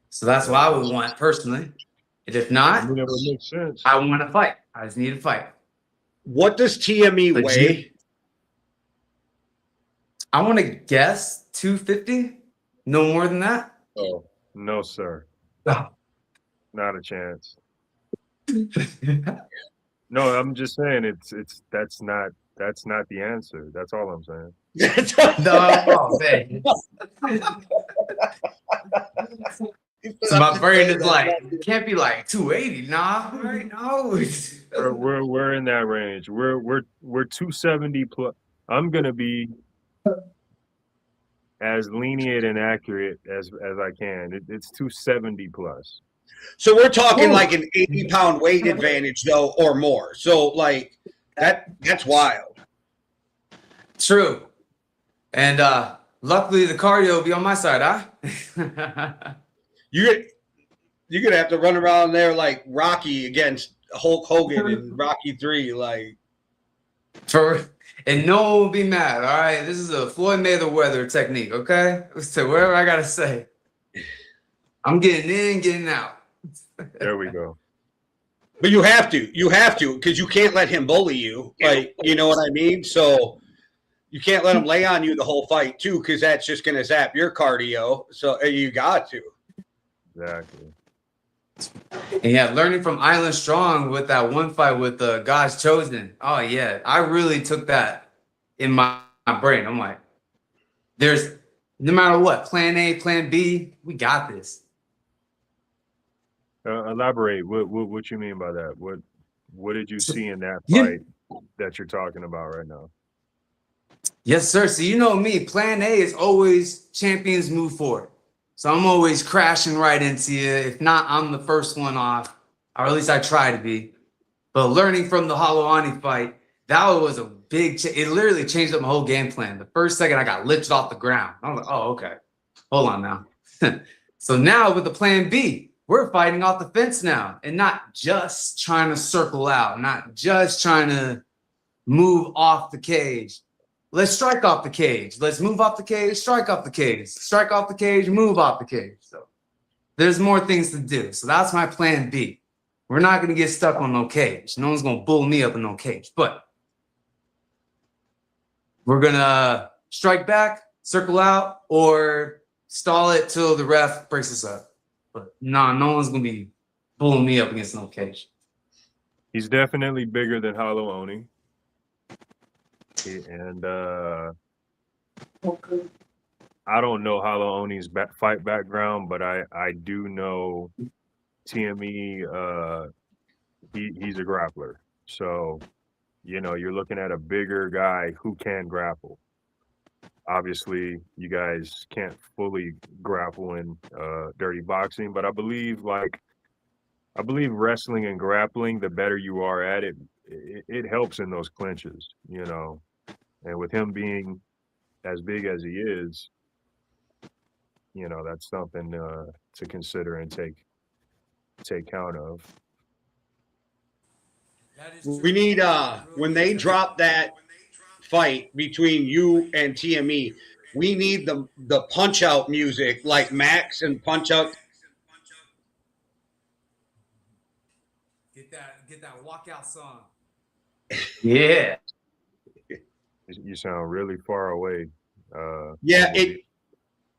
So that's what I would want personally. And if not, That would make sense. I want to fight. I just need to fight. What does TME weigh? I want to guess 250. No more than that. Oh, no, sir. No. Not a chance. No, I'm just saying that's not the answer. That's all I'm saying. No, man. So my brain is like, it can't be like 280, nah, right? No. We're in that range. We're 270 plus. I'm gonna be as lenient and accurate as I can. It's 270 plus. So we're talking like an 80-pound weight advantage, though, or more. So like that's wild. True. And luckily the cardio will be on my side, huh? You're gonna have to run around there like Rocky against Hulk Hogan in Rocky 3, like. And no one will be mad. All right, this is a Floyd Mayweather technique. Okay, so whatever I gotta say, I'm getting in, getting out. There we go. But you have to, because you can't let him bully you. Like, you know what I mean? So you can't let him lay on you the whole fight too, because that's just going to zap your cardio. So you got to. Exactly. And yeah, learning from Island Strong with that one fight with God's Chosen. Oh yeah, I really took that in my brain. I'm like, there's no matter what, plan A, plan B, we got this. Elaborate. What you mean by that? What did you see in that Yeah. fight that you're talking about right now? Yes, sir. So you know me, plan A is always champions move forward. So I'm always crashing right into you. If not, I'm the first one off, or at least I try to be. But learning from the Haloani fight, that was a big it literally changed up my whole game plan. The first second I got lifted off the ground. I was like, oh, okay. Hold on now. So now with the plan B, we're fighting off the fence now and not just trying to circle out, not just trying to move off the cage. Let's strike off the cage. Let's move off the cage, strike off the cage, strike off the cage, move off the cage. So there's more things to do. So that's my plan B. We're not going to get stuck on no cage. No one's going to bull me up in no cage. But we're going to strike back, circle out, or stall it till the ref breaks us up. But no one's going to be bulling me up against no cage. He's definitely bigger than Haloani. And I don't know Haloani's fight background, but I do know TME, he's a grappler. So, you know, you're looking at a bigger guy who can grapple. Obviously, you guys can't fully grapple in dirty boxing, but I believe wrestling and grappling, the better you are at it, it helps in those clinches, you know. And with him being as big as he is, you know, that's something to consider and take count of. We need when they drop that fight between you and TME, we need the punch out music like Max and Punch Out. Get that walkout song. Yeah. You sound really far away. Yeah,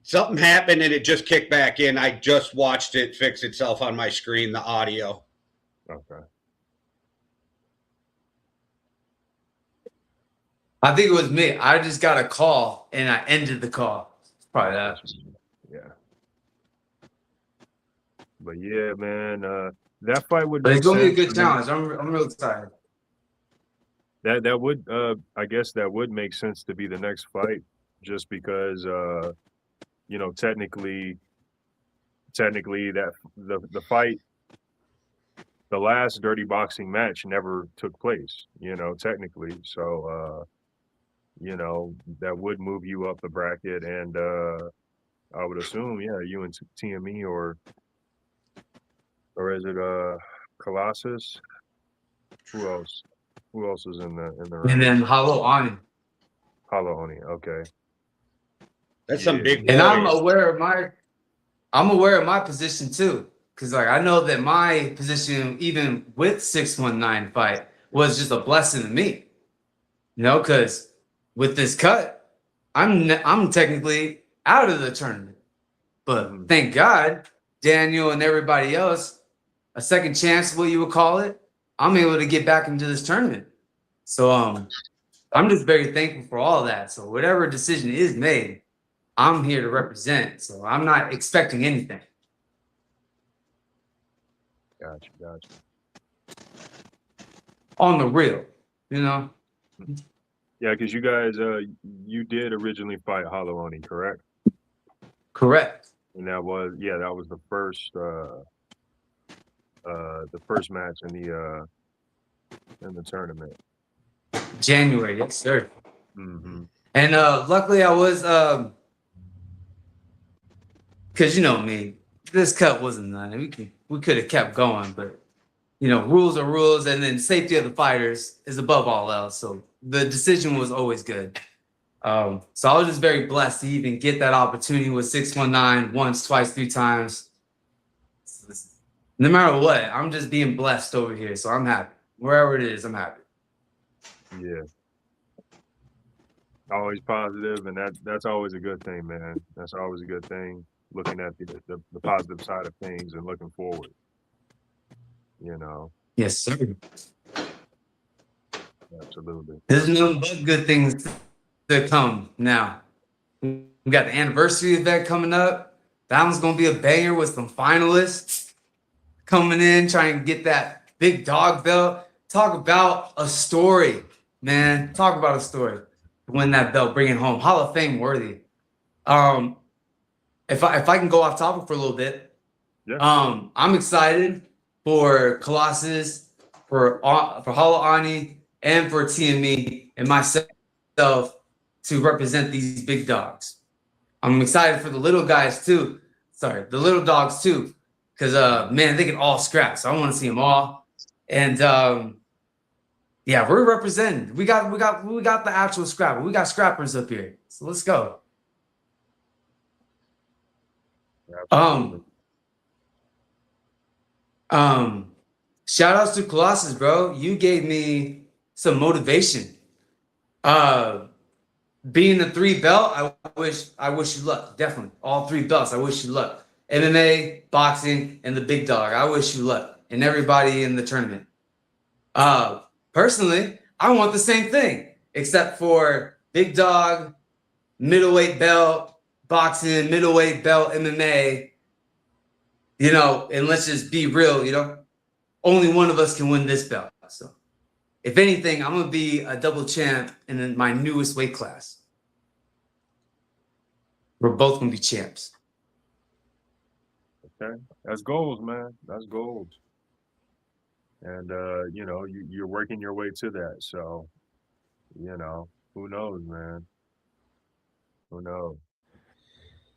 something happened and it just kicked back in. I just watched it fix itself on my screen, the audio. Okay. I think it was me. I just got a call and I ended the call. It's probably that. Yeah. But yeah, man, that fight would. But it's gonna be a sense good to me. challenge. I'm real excited. That would I guess that would make sense to be the next fight, just because you know, technically that the fight, the last dirty boxing match never took place, you know, technically. So you know, that would move you up the bracket, and I would assume, yeah, you and TME or is it Colossus? Who else? Who else is in the And room? then Haloani. Haloani. Okay. That's some big And I'm boys. aware of my position too. Cause like I know that my position, even with 619 fight, was just a blessing to me. You know, because with this cut, I'm technically out of the tournament. But thank God, Daniel and everybody else, a second chance, what you would call it, I'm able to get back into this tournament. So I'm just very thankful for all that. So whatever decision is made, I'm here to represent. So I'm not expecting anything. Gotcha. On the real, you know? Yeah, because you guys, you did originally fight Haloani, correct? Correct. And that was the first match in the tournament. January, yes, sir. Mm-hmm. And luckily I was, because you know me, this cut wasn't done. We could have kept going, but you know, rules are rules, and then safety of the fighters is above all else. So the decision was always good. So I was just very blessed to even get that opportunity with 619 once, twice, 3 times. So No matter what, I'm just being blessed over here, so I'm happy. Wherever it is, I'm happy. Yeah. Always positive, and that's always a good thing, man. That's always a good thing. Looking at the positive side of things and looking forward. You know, Yes, sir. absolutely. There's no but good things to come now. We got the anniversary event coming up. That one's gonna be a banger with some finalists coming in, trying to get that big dog belt. Talk about a story, man. Talk about a story. Win that belt, bring it home. Hall of Fame worthy. Um, if I can go off topic for a little bit, Yeah. I'm excited for Colossus, for Hala Ani, and for TME and myself to represent these big dogs. I'm excited for the little guys too. Sorry, the little dogs too, because man, they can all scrap. So I want to see them all. And yeah, we're representing. We got the actual scrapper. We got scrappers up here. So let's go. Absolutely. Shout outs to Colossus, bro. You gave me some motivation. Being the 3 belt, I wish you luck. Definitely. All 3 belts, I wish you luck. MMA, boxing, and the big dog. I wish you luck. And everybody in the tournament. Personally, I want the same thing, except for big dog, middleweight belt, boxing, middleweight belt, MMA. You know, and let's just be real, you know, only one of us can win this belt. So if anything, I'm gonna be a double champ in my newest weight class. We're both gonna be champs. Okay. That's goals, man. That's goals. And you know, you're working your way to that. So, you know, who knows, man? Who knows?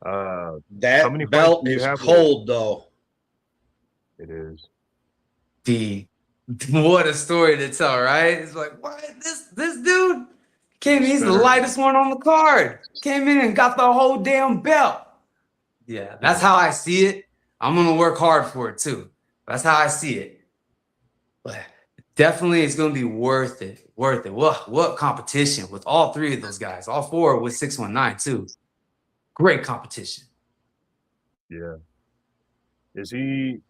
How many That fights belt do you is have with it? cold, though. It is. D, what a story to tell, right? It's like, what? This dude came in, he's the Spinner. lightest one on the card. Came in and got the whole damn belt. Yeah, that's how I see it. I'm gonna work hard for it too. That's how I see it. But definitely it's gonna be worth it. Worth it. What competition with all 3 of those guys, all 4 with 619 too. Great competition. Yeah. Is he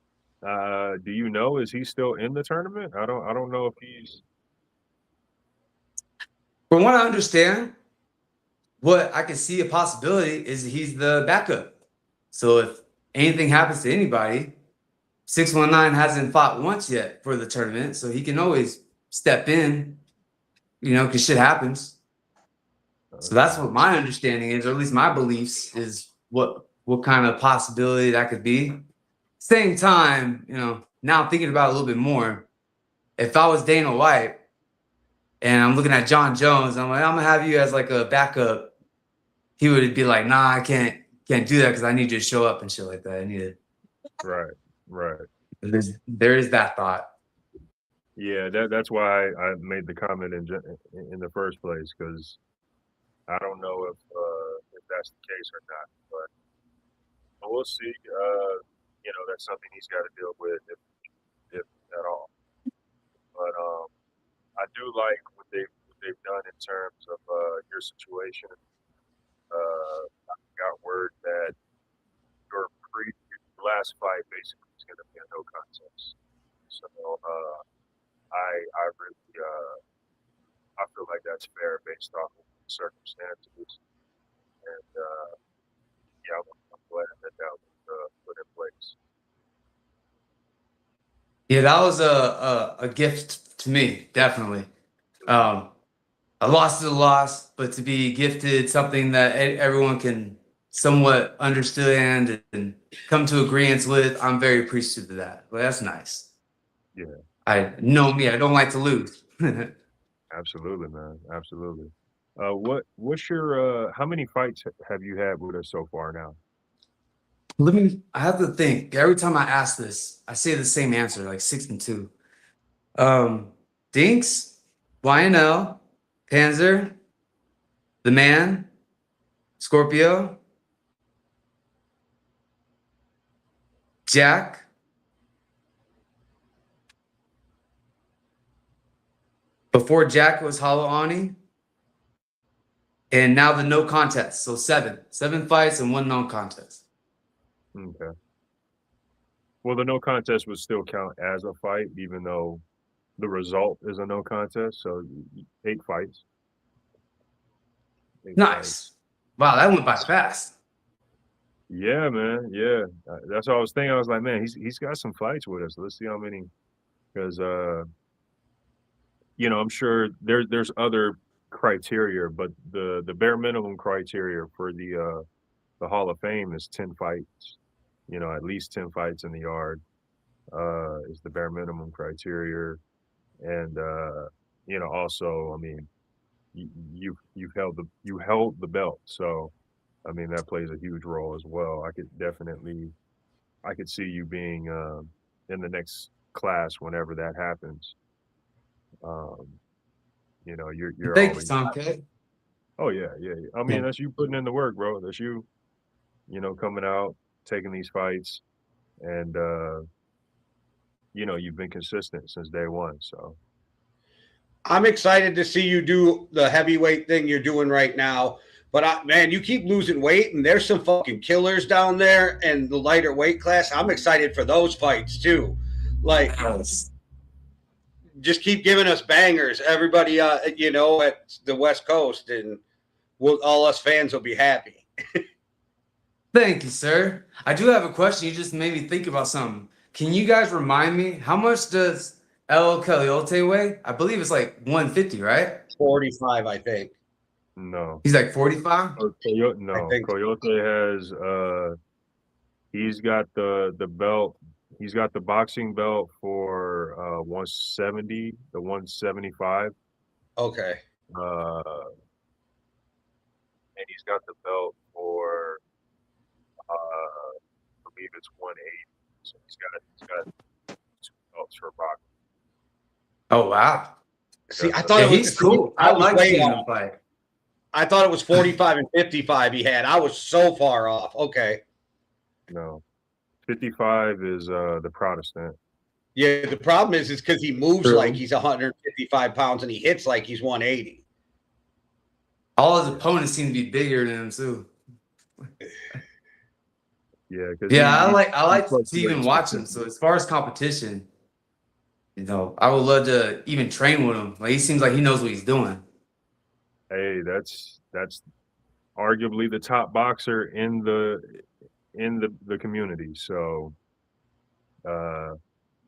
do you know, is he still in the tournament? I don't know if he's From what I understand, what I can see a possibility is he's the backup. So if anything happens to anybody, 619 hasn't fought once yet for the tournament, so he can always step in, you know, because shit happens. So that's what my understanding is, or at least my beliefs is what kind of possibility that could be. Same time, you know, now thinking about it a little bit more, if I was Dana White and I'm looking at John Jones, I'm like, I'm gonna have you as like a backup. He would be like, nah, I can't do that because I need you to show up and shit like that. I need it. right. Right. There is that thought. Yeah, that's why I made the comment in the first place, because I don't know if that's the case or not, but we'll see. You know, that's something he's got to deal with if at all. But I do like what they've done in terms of your situation. I got word that your last fight basically is going to be a no contest. So I really I feel like that's fair based off of the circumstances, and yeah, I'm glad that that was put in place. Yeah, that was a gift to me, definitely. A loss is a loss, but to be gifted something that everyone can somewhat understand and come to agreement with, I'm very appreciative of that. Well, that's nice. Yeah, I know me, I don't like to lose. absolutely, man, absolutely. What's your how many fights have you had with us so far now? I have to think. Every time I ask this, I say the same answer, like 6-2. Dinks, YNL, Panzer, The Man, Scorpio, Jack, Before Jack was Hollow Ani. And now the no contest. So 7 fights and 1 non-contest. Okay. Well, the no contest would still count as a fight, even though the result is a no contest. So 8 fights. 8 Nice. fights. Wow, that went by fast. Yeah, man. Yeah, that's what I was thinking. I was like, man, he's got some fights with us. Let's see how many, because you know, I'm sure there's other criteria, but the bare minimum criteria for the Hall of Fame is 10 fights. You know, at least 10 fights in the yard is the bare minimum criteria, and you know, also, I mean, you held the belt, so I mean that plays a huge role as well. I could see you being in the next class whenever that happens. You know, you're Thank always. you, Somké. Oh yeah. I mean, that's you putting in the work, bro. That's you know, coming out, taking these fights, and you know, you've been consistent since day one. So I'm excited to see you do the heavyweight thing you're doing right now. But man, you keep losing weight, and there's some fucking killers down there in the lighter weight class. I'm excited for those fights too. Like, just keep giving us bangers, everybody. You know, at the West Coast, and all us fans will be happy. Thank you, sir. I do have a question. You just made me think about something. Can you guys remind me, how much does El Coyote weigh? I believe it's like 150, right? 45, I think. no. He's like 45? Coyote, I no. think- Coyote has he's got the belt. He's got the boxing belt for 170 to 175. Okay. And he's got the belt for I believe it's 180. So he's got 2 belts for boxing. Oh, wow. See, I Yeah, thought it was He's cool. I was like way seeing off. him fight. I thought it was 45 and 55 he had. I was so far off. Okay. No. 55 is the Protestant. Yeah, the problem is because he moves True. like he's 155 pounds and he hits like he's 180. All his opponents seem to be bigger than him, too. Yeah, because Yeah, I like to even watch him. So as far as competition, you know, I would love to even train with him. Like, he seems like he knows what he's doing. Hey, that's arguably the top boxer in the community. So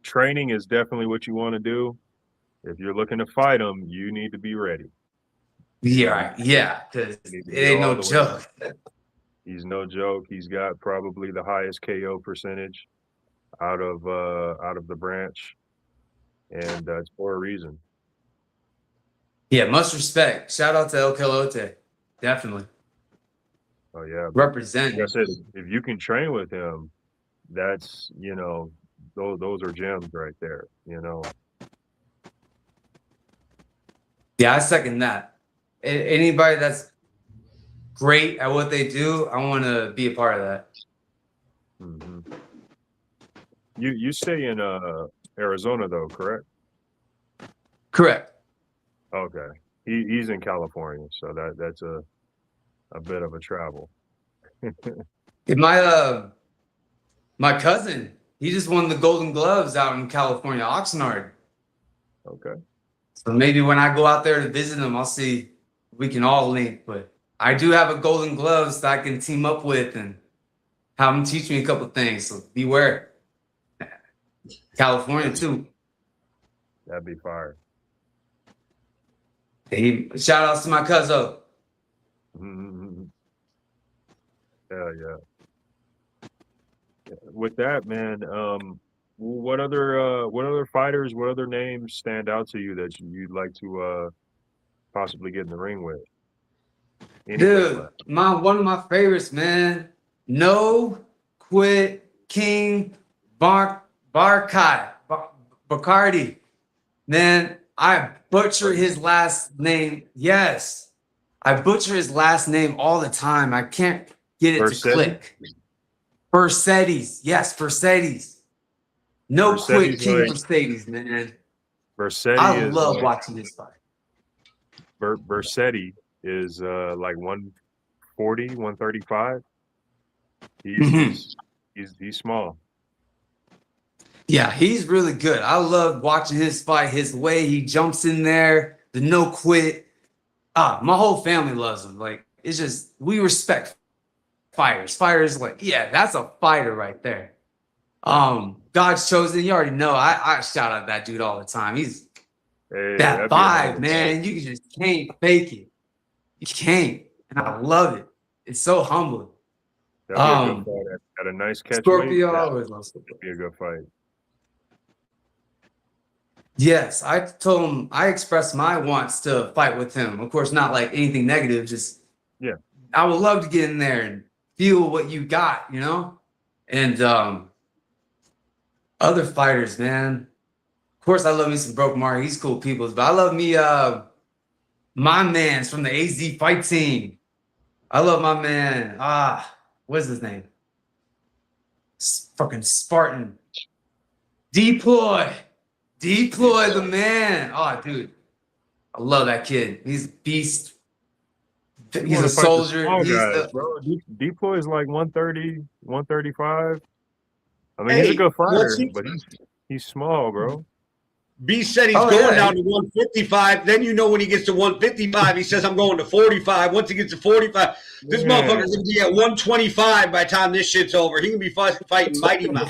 training is definitely what you want to do. If you're looking to fight him, you need to be ready. Yeah, because You need to it be ain't all no the way joke. He's no joke. He's got probably the highest KO percentage out of the branch, and that's for a reason. Yeah, much respect. Shout out to El Coyote. Definitely. Oh yeah, Representing. like I said, if you can train with him, that's, you know, those are gems right there. You know. Yeah, I second that. Anybody that's great at what they do, I want to be a part of that. Mm-hmm. You stay in Arizona though, correct? Correct. Okay. He's in California, so that's a bit of a travel. My cousin, he just won the Golden Gloves out in California, Oxnard. Okay. So maybe when I go out there to visit him, I'll see if we can all link. But I do have a Golden Gloves that I can team up with and have him teach me a couple things. So beware. California too. That'd be fire. Hey, shout outs to my cousin. Mm-hmm. Yeah. With that, man, what other fighters, what other names stand out to you that you'd like to possibly get in the ring with? Dude, one of my favorites, man. No Quit King Bacardi. Man, I butcher his last name. Yes. I butcher his last name all the time. I can't get it to click. Mercedes. Yes, Mercedes. No Quit King Mercedes, man. Mercedes I love watching this fight. Versetti is like 140, 135. Mhm. He's small. Yeah, he's really good. I love watching his fight, his way he jumps in there, the no quit. My whole family loves him. Like, it's just, we respect fighters. Fighters, like, yeah, that's a fighter right there. God's chosen. You already know. I shout out that dude all the time. He's Hey, that that'd be a hell of vibe, a man. You just can't fake it. You can't, and I love it. It's so humbling. That'd be a good fight at a nice catch weight. Scorpio, I That'd always love Scorpio. be a good fight. Yes, I told him I expressed my wants to fight with him. Of course, not like anything negative. Just Yeah. I would love to get in there and feel what you got, you know. And other fighters, man. Of course, I love me some Broke Mark. He's cool people, but I love me my man's from the AZ fight team. I love my man. What's his name? Fucking Spartan. Deploy the man. Oh, dude. I love that kid. He's a beast. He's a soldier. Bro. Deploy is like 130, 135. I mean, he's a good fighter, but he's small, bro. B said he's going down to 155. Then you know when he gets to 155, he says, I'm going to 45. Once he gets to 45, this motherfucker's going to be at 125 by the time this shit's over. He can be fighting Mighty Mouse.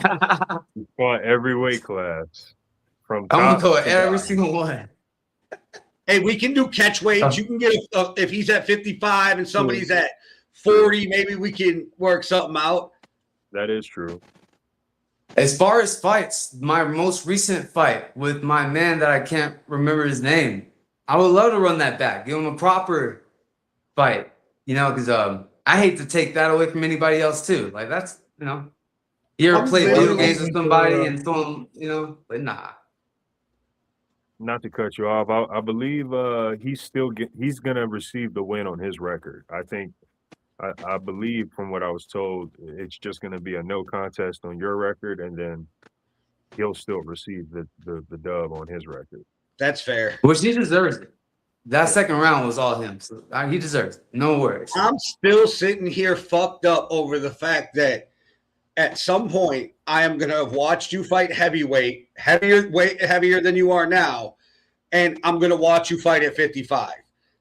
He fought every weight class. I'm going to go every single one. Hey, we can do catch weights. You can get if he's at 55 and somebody's at 40, maybe we can work something out. That is true. As far as fights, my most recent fight with my man that I can't remember his name, I would love to run that back, give him a proper fight, you know, because I hate to take that away from anybody else too. Like, that's, you know, you ever play video games with somebody and throw them, you know, but nah. Not to cut you off, I believe he's gonna receive the win on his record. I believe from what I was told, it's just gonna be a no contest on your record, and then he'll still receive the dub on his record. That's fair. Which he deserves it. That second round was all him, so he deserves it. No worries. I'm still sitting here fucked up over the fact that at some point I am gonna have watched you fight heavyweight, heavier than you are now, and I'm gonna watch you fight at 55.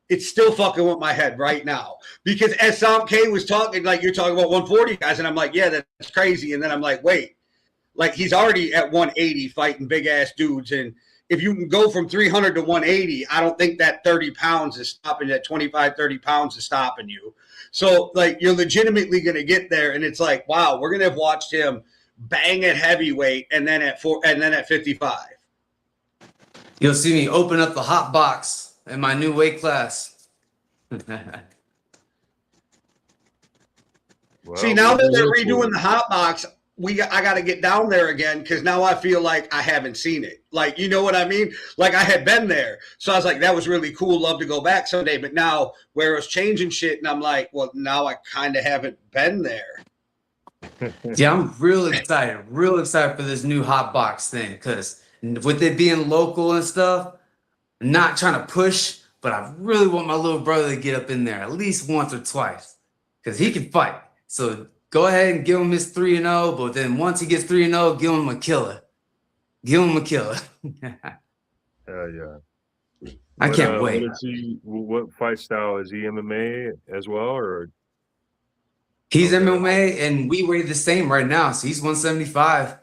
It's still fucking with my head right now. Because as Somké was talking, like you're talking about 140 guys, and I'm like, yeah, that's crazy. And then I'm like, wait, like he's already at 180 fighting big ass dudes. And if you can go from 300 to 180, I don't think that 30 pounds is stopping, that 25, 30 pounds is stopping you. So like you're legitimately going to get there. And it's like, wow, we're going to have watched him bang at heavyweight and then at 55. You'll see me open up the hot box in my new weight class. Well, see, now that they're redoing the hot box, I got to get down there again because now I feel like I haven't seen it. Like, you know what I mean? Like I had been there. So I was like, that was really cool. Love to go back someday. But now where it's changing shit, and I'm like, well, now I kind of haven't been there. Yeah, I'm real excited for this new hot box thing because with it being local and stuff, not trying to push, but I really want my little brother to get up in there at least once or twice because he can fight. So go ahead and give him his 3-0, but then once he gets 3-0, give him a killer. Give him a killer. Hell yeah. I can't wait. What fight style is he? MMA as well, or? He's MMA, and we weigh the same right now. So he's 175,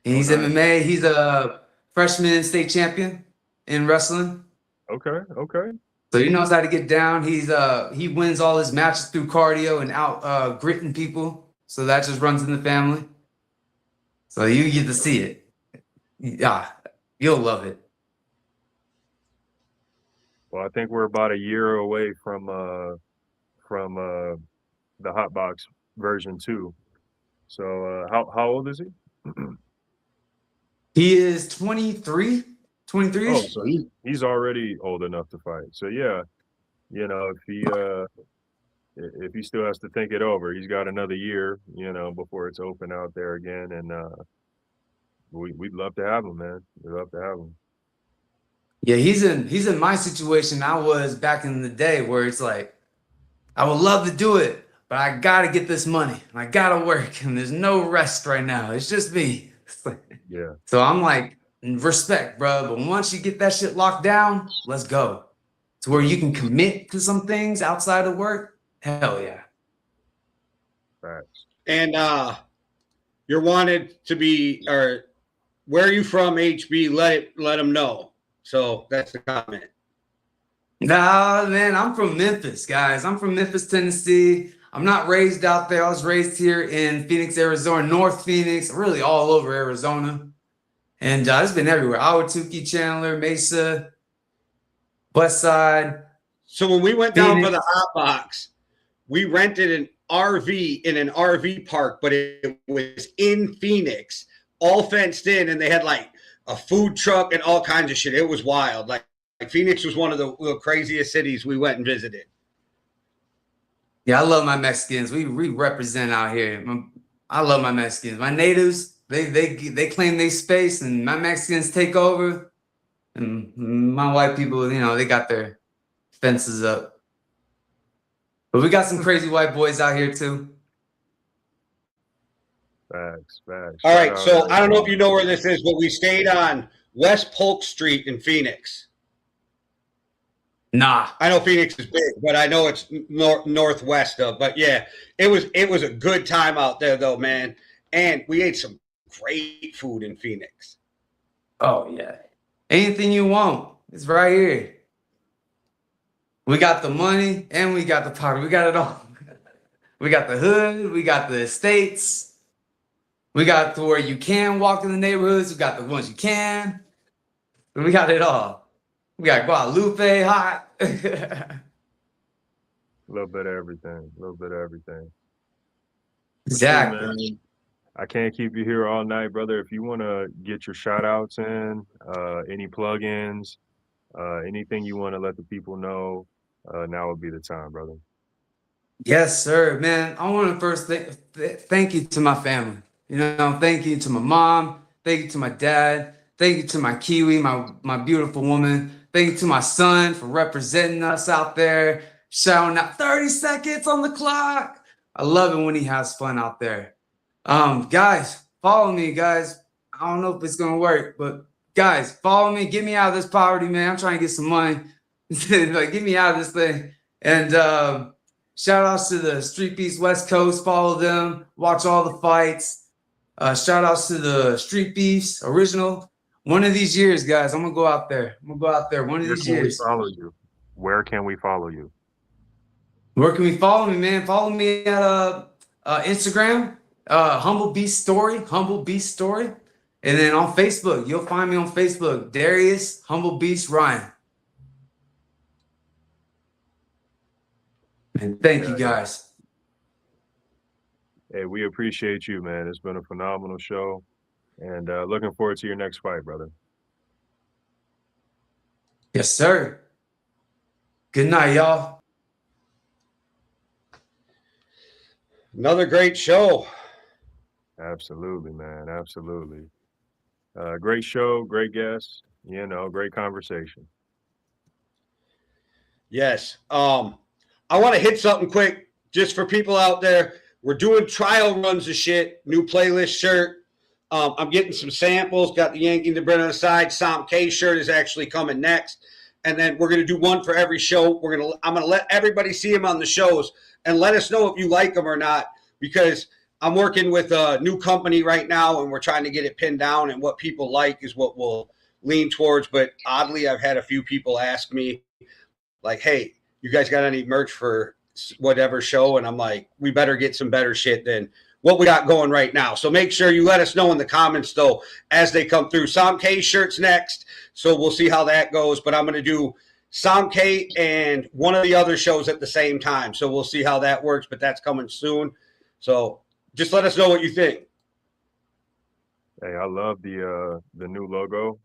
and he's MMA. He's a freshman state champion in wrestling. Okay. So he knows how to get down. He wins all his matches through cardio and out gritting people. So that just runs in the family. So you get to see it. Yeah, you'll love it. Well, I think we're about a year away from the hot box version 2. So how old is he? He is 23. 23. Oh, so he's already old enough to fight. So yeah, you know, if he still has to think it over, he's got another year, you know, before it's open out there again. And we'd love to have him, man. We'd love to have him. Yeah, he's in my situation I was back in the day where it's like, I would love to do it, but I gotta get this money and I gotta work and there's no rest right now. It's just me. Yeah, So I'm like, respect, bro. But once you get that shit locked down, let's go. To where you can commit to some things outside of work. Hell yeah. facts. And you're wanted to be, or where are you from, HB? Let them know. So that's the comment. Nah, man, I'm from Memphis, guys. I'm from Memphis, Tennessee. I'm not raised out there. I was raised here in Phoenix, Arizona, North Phoenix, really all over Arizona. And it's been everywhere. Ahwatukee, Chandler, Mesa, West Side, So when we went down for Phoenix. the hot box, we rented an RV in an RV park, but it was in Phoenix, all fenced in, and they had like a food truck and all kinds of shit. It was wild. Like Phoenix was one of the craziest cities we went and visited. Yeah, I love my Mexicans. We represent out here. I love my Mexicans. My natives, they claim their space, and my Mexicans take over. And my white people, they got their fences up. But we got some crazy white boys out here too. Facts, facts. All Shout right, out so I don't know if Arizona. you know where this is, but we stayed on West Polk Street in Phoenix. Nah. I know Phoenix is big, but I know it's northwest of. But yeah, it was a good time out there though, man. And we ate some great food in Phoenix. Oh yeah. Anything you want, it's right here. We got the money and we got the power. We got it all. We got the hood. We got the estates. We got to where you can walk in the neighborhoods. We got the ones you can. We got it all. We got Guadalupe hot. A little bit of everything. A little bit of everything. Exactly. Hey, man, I can't keep you here all night, brother. If you want to get your shout outs in, any plugins, anything you want to let the people know, now would be the time, brother. Yes, sir, man. I want to first thank you to my family. Thank you to my mom. Thank you to my dad. Thank you to my Kiwi, my beautiful woman. Thank you to my son for representing us out there, shouting out 30 seconds on the clock. I love it when he has fun out there. Guys, follow me, guys. I don't know if it's gonna work, but guys, follow me. Get me out of this poverty, man. I'm trying to get some money. Like, get me out of this thing. And shout outs to the StreetBeefs West Coast. Follow them. Watch all the fights. Shout outs to the Street Beefs original. One of these years, guys, I'm gonna go out there. One of Where these can we years. follow you? Where can we follow you? Where can we follow me, man? Follow me at Instagram, Humble Beast Story, and then on Facebook, you'll find me on Facebook, Darius Humble Beast Ryan. And thank you, guys. Hey, we appreciate you, man. It's been a phenomenal show, and looking forward to your next fight, brother. Yes, sir. Good night, y'all. Another great show. Absolutely, man. Absolutely. Great show, great guest. Great conversation. Yes. I want to hit something quick just for people out there. We're doing trial runs of shit. New playlist shirt. I'm getting some samples. Got the Yankee and the Brit on the side. Somké shirt is actually coming next. And then we're gonna do one for every show. I'm gonna let everybody see them on the shows and let us know if you like them or not, because I'm working with a new company right now and we're trying to get it pinned down, and what people like is what we'll lean towards. But oddly, I've had a few people ask me like, hey, you guys got any merch for whatever show? And I'm like, we better get some better shit than what we got going right now. So make sure you let us know in the comments, though, as they come through. Somké shirts next, so we'll see how that goes. But I'm going to do Somké and one of the other shows at the same time, so we'll see how that works. But that's coming soon. So just let us know what you think. Hey, I love the new logo,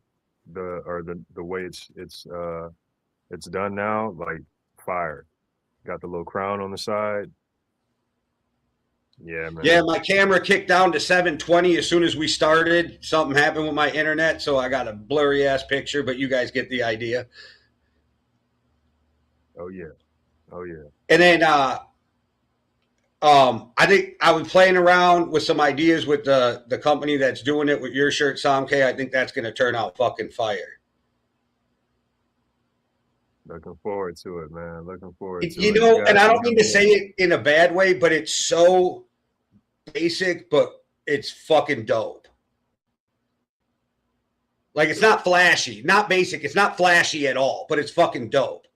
the way it's done now, like fire. Got the little crown on the side. Yeah, man. Yeah, my camera kicked down to 720 as soon as we started. Something happened with my internet, so I got a blurry ass picture, but you guys get the idea. Oh yeah. Oh yeah. And then I think I was playing around with some ideas with the company that's doing it with your shirt, Somké. I think that's gonna turn out fucking fire. Looking forward to it, man. Looking forward to You it. You know, and got I you don't got mean to more. say it in a bad way, but it's so basic, but it's fucking dope. Like it's not flashy, not basic. It's not flashy at all, but it's fucking dope.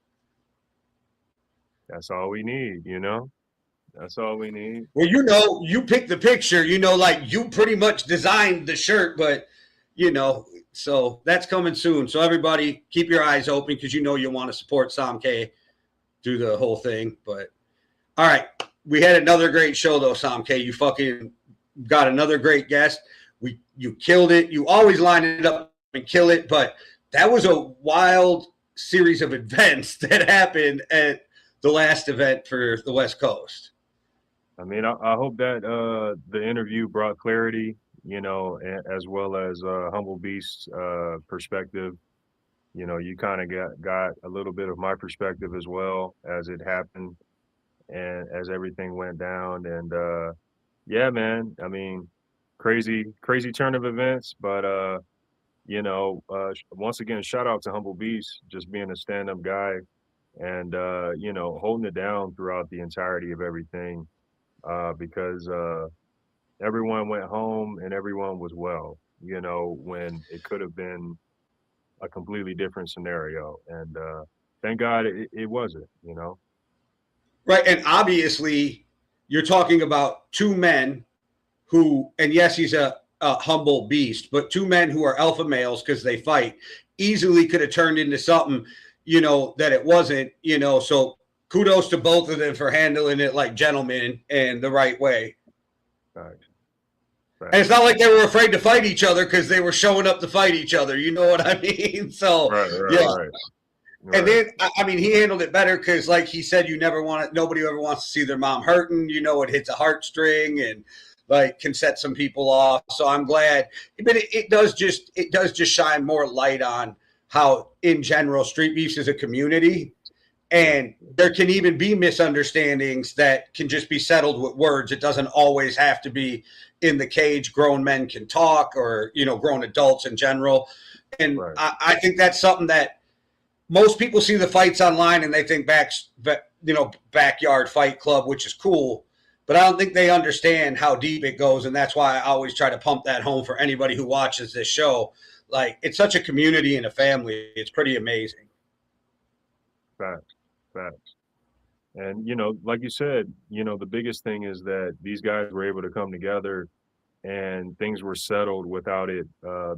That's all we need, you know? That's all we need. Well, you know, you picked the picture, you know, like you pretty much designed the shirt, but you know, so that's coming soon. So everybody keep your eyes open because you know you want to support Somké, do the whole thing. But all right, we had another great show though, Somké. You fucking got another great guest. You killed it. You always line it up and kill it, but that was a wild series of events that happened at the last event for the West Coast. I mean, I hope that the interview brought clarity, you know, as well as Humble Beast's perspective. You know, you kind of got a little bit of my perspective as well as it happened and as everything went down. And yeah, man, I mean, crazy turn of events. But you know, once again, shout out to Humble Beast, just being a stand-up guy and you know, holding it down throughout the entirety of everything. Because everyone went home and everyone was well, you know, when it could have been a completely different scenario. And thank God it wasn't, you know. Right. And obviously, you're talking about two men who, and yes, he's a humble beast, but two men who are alpha males because they fight easily could have turned into something, you know, that it wasn't, you know. So kudos to both of them for handling it like gentlemen and the right way. Right. And it's not like they were afraid to fight each other because they were showing up to fight each other. You know what I mean? So, Right, yeah. right. And then, I mean, he handled it better because, like he said, nobody ever wants to see their mom hurting. You know, it hits a heartstring and like can set some people off. So I'm glad, but it does just shine more light on how, in general, Street Beefs is a community, and there can even be misunderstandings that can just be settled with words. It doesn't always have to be in the cage. Grown men can talk, or you know, grown adults in general. And Right. I think that's something that most people see the fights online and they think backyard fight club, which is cool, but I don't think they understand how deep it goes. And that's why I always try to pump that home for anybody who watches this show. Like, it's such a community and a family. It's pretty amazing. Facts. And you know, like you said, you know, the biggest thing is that these guys were able to come together and things were settled without it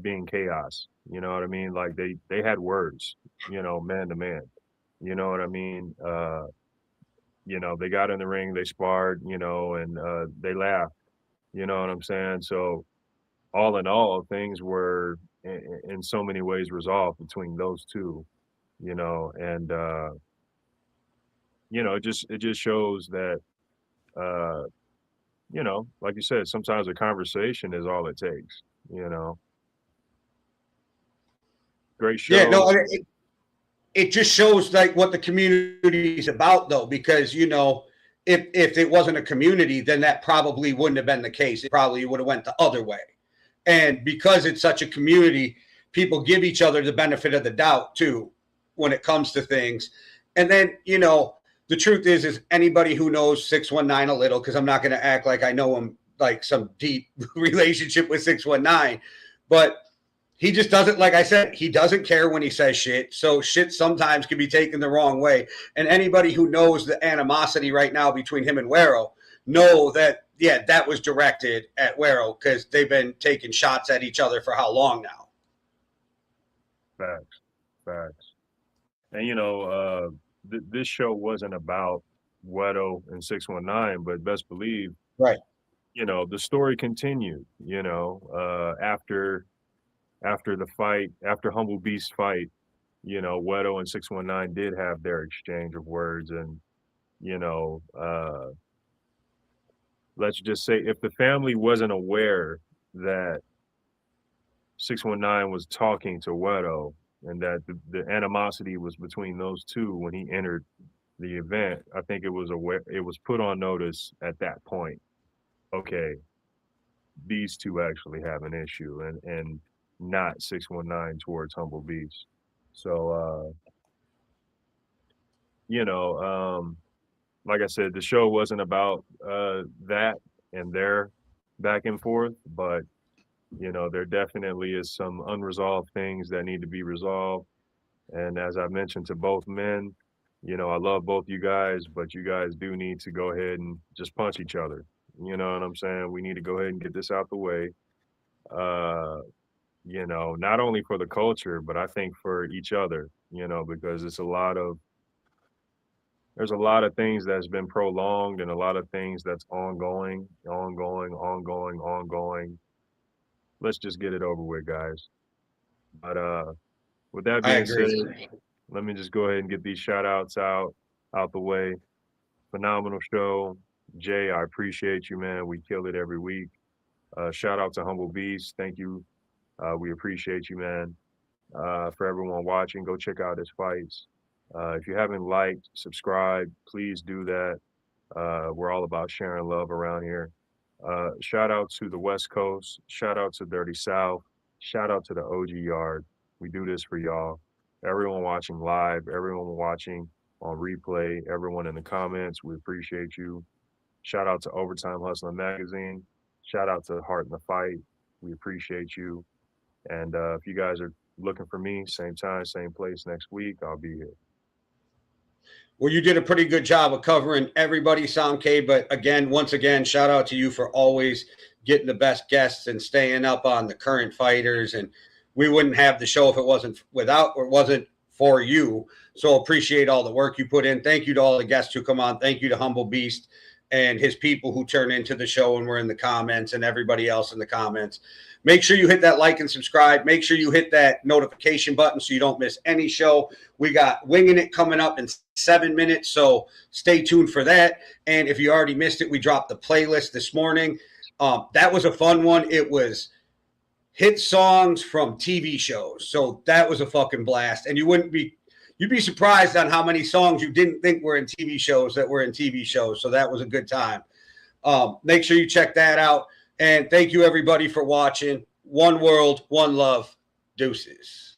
being chaos. You know what I mean? Like they had words, you know, man to man. You know what I mean? You know, they got in the ring, they sparred, you know, and they laughed. You know what I'm saying? So all in all, things were in so many ways resolved between those two. You know, and you know, it just shows that uh, you know, like you said, sometimes a conversation is all it takes. You know, great Yeah, no, show. it just shows like what the community is about, though, because you know, if it wasn't a community, then that probably wouldn't have been the case. It probably would have went the other way. And because it's such a community, people give each other the benefit of the doubt too when it comes to things. And then, you know, the truth is anybody who knows 619 a little, because I'm not going to act like I know him like some deep relationship with 619, but he just doesn't, like I said, he doesn't care when he says shit. So shit sometimes can be taken the wrong way. And anybody who knows the animosity right now between him and Wero know that, yeah, that was directed at Wero because they've been taking shots at each other for how long now? Facts. And you know, this show wasn't about Wedo and 619, but best believe, Right. you know, the story continued. You know, after the fight, after Humble Beast fight, you know, Wedo and 619 did have their exchange of words, and you know, let's just say if the family wasn't aware that 619 was talking to Wedo and that the animosity was between those two when he entered the event, I think it was put on notice at that point. Okay, these two actually have an issue, and not 619 towards Humble Beast. So like I said, the show wasn't about that and their back and forth, but there definitely is some unresolved things that need to be resolved. And as I mentioned to both men, I love both you guys, but you guys do need to go ahead and just punch each other. You know what I'm saying? We need to go ahead and get this out the way. Not only for the culture, but I think for each other, because there's a lot of things that's been prolonged and a lot of things that's ongoing. Let's just get it over with, guys. But with that I being agree. said, let me just go ahead and get these shout outs out the way. Phenomenal show. Jay, I appreciate you, man. We kill it every week. Shout out to Humble Beast. Thank you. We appreciate you, man. For everyone watching, go check out his fights. If you haven't liked, subscribed, please do that. We're all about sharing love around here. Shout out to the West Coast. Shout out to Dirty South. Shout out to the OG Yard. We do this for y'all. Everyone watching live, everyone watching on replay, everyone in the comments, we appreciate you. Shout out to Overtime Hustling Magazine. Shout out to Heart in the Fight. We appreciate you. And if you guys are looking for me, same time, same place next week, I'll be here. Well, you did a pretty good job of covering everybody, Somké. But once again, shout out to you for always getting the best guests and staying up on the current fighters. And we wouldn't have the show if it wasn't for you. So appreciate all the work you put in. Thank you to all the guests who come on. Thank you to Humble Beast and his people who turn into the show and were in the comments, and everybody else in the comments. Make sure you hit that like and subscribe. Make sure you hit that notification button so you don't miss any show. We got Winging It coming up in 7 minutes, so stay tuned for that. And if you already missed it, we dropped the playlist this morning. That was a fun one. It was hit songs from TV shows, so that was a fucking blast. And you'd be surprised on how many songs you didn't think were in TV shows that were in TV shows, so that was a good time. Make sure you check that out. And thank you, everybody, for watching. One world, one love. Deuces.